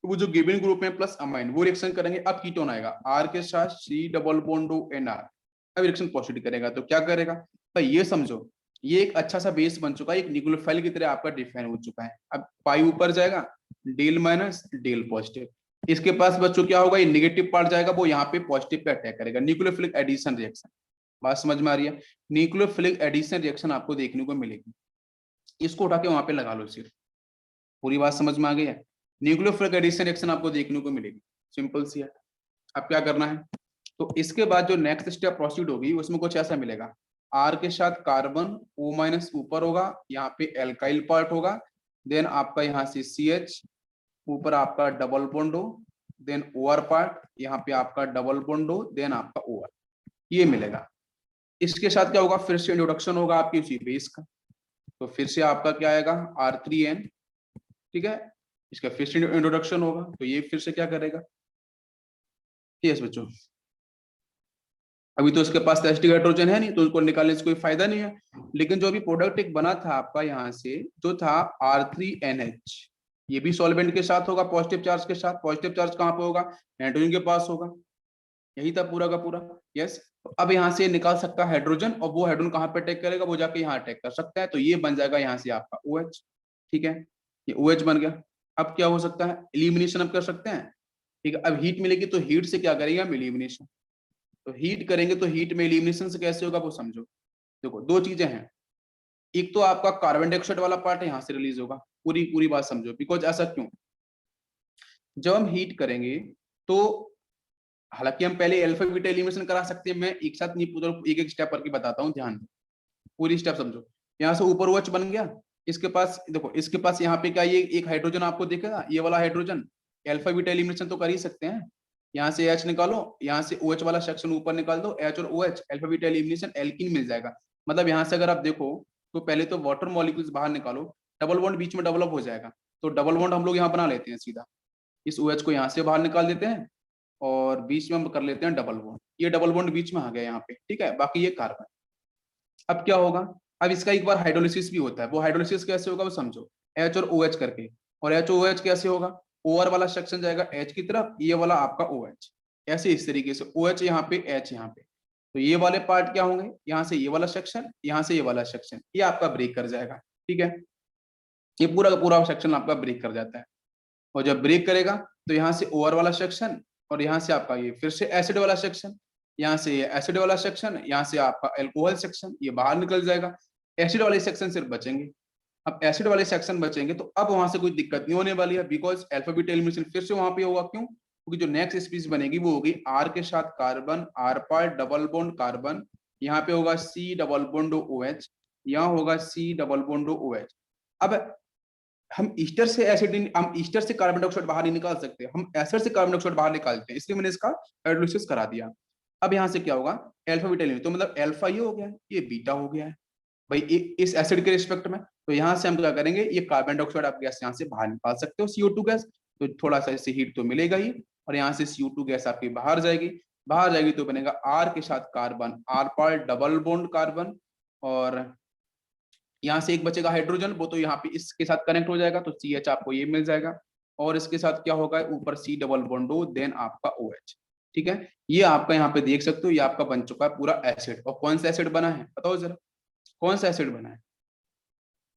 वो जो गिवन ग्रुप में प्लस अमाइन वो रिएक्शन करेंगे, अब कीटोन आएगा R के साथ C double bond O NR, अब रिएक्शन प्रोसीड करेगा। तो क्या करेगा, तो ये समझो, ये एक अच्छा सा बेस बन चुका है, एक न्यूक्लियोफाइल की तरह आपका डिफाइन हो चुका है। अब पाई ऊपर जाएगा, डेल माइनस डेल पॉजिटिव, इसके पास बच्चों क्या होगा, ये नेगेटिव पार्ट जाएगा, वो यहाँ पे पॉजिटिव पे अटैक करेगा, न्यूक्लियोफिलिक एडिशन रिएक्शन। बात समझ में आ रही है, न्यूक्लियोफिलिक एडिशन रिएक्शन आपको देखने को मिलेगी, इसको उठा के वहां पे लगा लो सिर्फ, पूरी बात समझ में आ गई है। न्यूक्लियोफिलिक एडिशन रिएक्शन आपको देखने को मिलेगी, सिंपल सी है। अब क्या करना है, तो इसके बाद जो नेक्स्ट स्टेप प्रोसीड होगी उसमें कुछ ऐसा मिलेगा, R के साथ कार्बन O- ऊपर होगा, यहाँ पे एल्काइल पार्ट होगा, देन आपका यहाँ से CH, ऊपर आपका डबल बॉन्ड हो, देन OR पार्ट, यहाँ पे आपका डबल बॉन्ड हो, देन आपका OR, ये मिलेगा। इसके साथ क्या होगा, फिर से इंट्रोडक्शन होगा आपकी उसी बेस का, तो फिर से आपका क्या आएगा R3N, ठीक है, इसका फिर से इंट्रोडक्शन होगा, तो ये फिर से क्या करेगा, यस बच्चों, अभी तो इसके पास एसिटिक हाइड्रोजन है नहीं, तो उसको निकालने से कोई फायदा नहीं है, लेकिन जो अभी प्रोडक्ट एक बना था आपका यहाँ से, जो था R3NH, ये भी सॉल्वेंट के साथ होगा, पॉजिटिव चार्ज के साथ। पॉजिटिव चार्ज कहाँ पे होगा, नाइट्रोजन के पास होगा, यही था पूरा का पूरा, यस। तो अब यहाँ से निकाल सकता है हाइड्रोजन, और वो हाइड्रोजन कहाँ पे अटैक करेगा, वो जाके यहाँ अटैक कर सकता है, तो ये बन जाएगा यहाँ से आपका OH, ठीक है, ये OH बन गया। अब क्या हो सकता है, एलिमिनेशन अब कर सकते हैं, ठीक है। अब हीट मिलेगी तो हीट से क्या करेंगे हम, एलिमिनेशन, तो हीट करेंगे तो हीट में एलिमिनेशन से कैसे होगा वो समझो। देखो दो चीजें हैं, एक तो आपका कार्बन डाइऑक्साइड वाला पार्ट यहाँ से रिलीज होगा, पूरी पूरी बात समझो, बिकॉज ऐसा क्यों, जब हम हीट करेंगे तो हालांकि हम पहले अल्फा बीटा एलिमिनेशन करा सकते हैं, मैं एक साथ नहीं पूरा एक एक स्टेप करके बताता हूँ, ध्यान दो, पूरी स्टेप समझो। यहाँ से ऊपर OH बन गया, इसके पास देखो, इसके पास यहाँ पे क्या, ये एक हाइड्रोजन आपको दिखेगा, ये वाला हाइड्रोजन, अल्फा बीटा एलिमिनेशन तो कर ही सकते हैं, यहाँ से H निकालो, यहाँ से OH वाला सेक्शन ऊपर निकाल दो, H और OH alpha beta elimination, alkene मिल जाएगा। मतलब यहाँ से अगर आप देखो तो पहले तो वाटर मॉलिक्यूल्स बाहर निकालो, डबल बॉन्ड बीच में डेवलप हो जाएगा, तो डबल बॉन्ड हम लोग यहाँ बना लेते हैं सीधा, इस OH को यहाँ से बाहर निकाल देते हैं, और बीच में हम कर लेते हैं डबल बॉन्ड, ये डबल बॉन्ड बीच में आ गया यहाँ पे, ठीक है, बाकी ये कार्बन। अब क्या होगा, अब इसका एक बार हाइड्रोलिसिस भी होता है, वो हाइड्रोलिसिस कैसे होगा वो समझो, H और OH करके, और HOH कैसे होगा, OR वाला सेक्शन जाएगा H की तरफ, ये वाला आपका OH, ऐसे इस तरीके से OH यहाँ पे, H यहाँ पे, तो ये वाले पार्ट क्या होंगे, यहाँ से ये वाला सेक्शन, यहाँ से ये वाला सेक्शन, ये आपका ब्रेक कर जाएगा, ठीक है, ये पूरा का पूरा सेक्शन आपका ब्रेक कर जाता है। और जब ब्रेक करेगा तो यहाँ से OR वाला सेक्शन, और यहाँ से आपका ये फिर से एसिड वाला सेक्शन, यहाँ से ये एसिड वाला सेक्शन, यहाँ से आपका अल्कोहल सेक्शन, ये बाहर निकल जाएगा, एसिड वाले सेक्शन सिर्फ बचेंगे। अब एसिड वाले सेक्शन बचेंगे तो अब वहां से कोई दिक्कत नहीं होने वाली है, बिकॉज अल्फाबेट एलिमिनेशन फिर से वहां पे होगा, क्यों, क्योंकि जो नेक्स्ट स्पीसीज बनेगी वो होगी R के साथ carbon, R part double bond carbon, यहाँ पे होगा C डबल बॉन्ड OH, यहाँ होगा C डबल बॉन्ड OH। अब हम ईस्टर से एसिड, हम ईस्टर से कार्बन डाइऑक्साइड बाहर नहीं निकाल सकते, हम एसिड से कार्बन डाइऑक्साइड बाहर निकालते हैं, इसलिए मैंने इसका हाइड्रोलिसिस करा दिया। अब यहाँ से क्या होगा, अल्फा बीटा एलिमिनेट, तो मतलब अल्फा ये हो गया है, ये बीटा हो गया है भाई इस एसिड के रिस्पेक्ट में, तो यहाँ से हम क्या करेंगे, ये कार्बन डाइऑक्साइड आप गैस यहाँ से बाहर निकाल सकते हो, CO2 गैस, तो थोड़ा सा इससे हीट तो मिलेगा ही, और यहाँ से CO2 गैस आपकी बाहर जाएगी, बाहर जाएगी तो बनेगा R के साथ carbon, R part double bond carbon, और यहाँ से एक बचेगा हाइड्रोजन, वो तो यहाँ पे इसके साथ कनेक्ट हो जाएगा, तो CH आपको ये मिल जाएगा, और इसके साथ क्या होगा, ऊपर C double bond O, then आपका OH, ठीक है। ये आपका यहाँ पे देख सकते हो, ये आपका बन चुका है पूरा एसिड। और कौन सा एसिड बना है बताओ जरा, कौन सा एसिड बना है,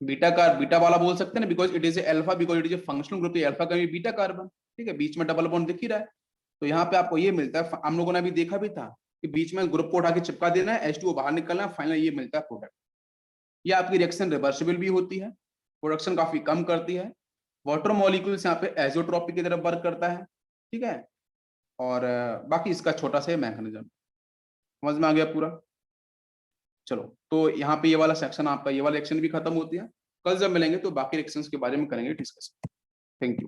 बीटा का, बीटा वाला बोल सकते हैं ना, because it is alpha, because it is functional group, alpha का भी बीटा कार्बन, ठीक है, बीच में डबल बॉन्ड दिख ही रहा है, तो यहाँ पे आपको ये मिलता है, हम लोगों ने अभी देखा भी था कि बीच में ग्रुप को उठा के चिपका देना है, H2O बाहर निकलना है, फाइनल ये मिलता है प्रोडक्ट। ये आपकी रिएक्शन रिवर्सिबल भी होती है, प्रोडक्शन काफी कम करती है, वाटर मॉलिक्यूल्स यहाँ पे एजोट्रॉपिक की तरफ वर्क करता है, ठीक है, और बाकी इसका छोटा सा मैकेनिज्म समझ में आ गया पूरा। चलो तो यहाँ पे ये वाला सेक्शन आपका, ये वाला रिएक्शन भी खत्म होती है, कल जब मिलेंगे तो बाकी रिएक्शंस के बारे में करेंगे डिस्कस। Thank you.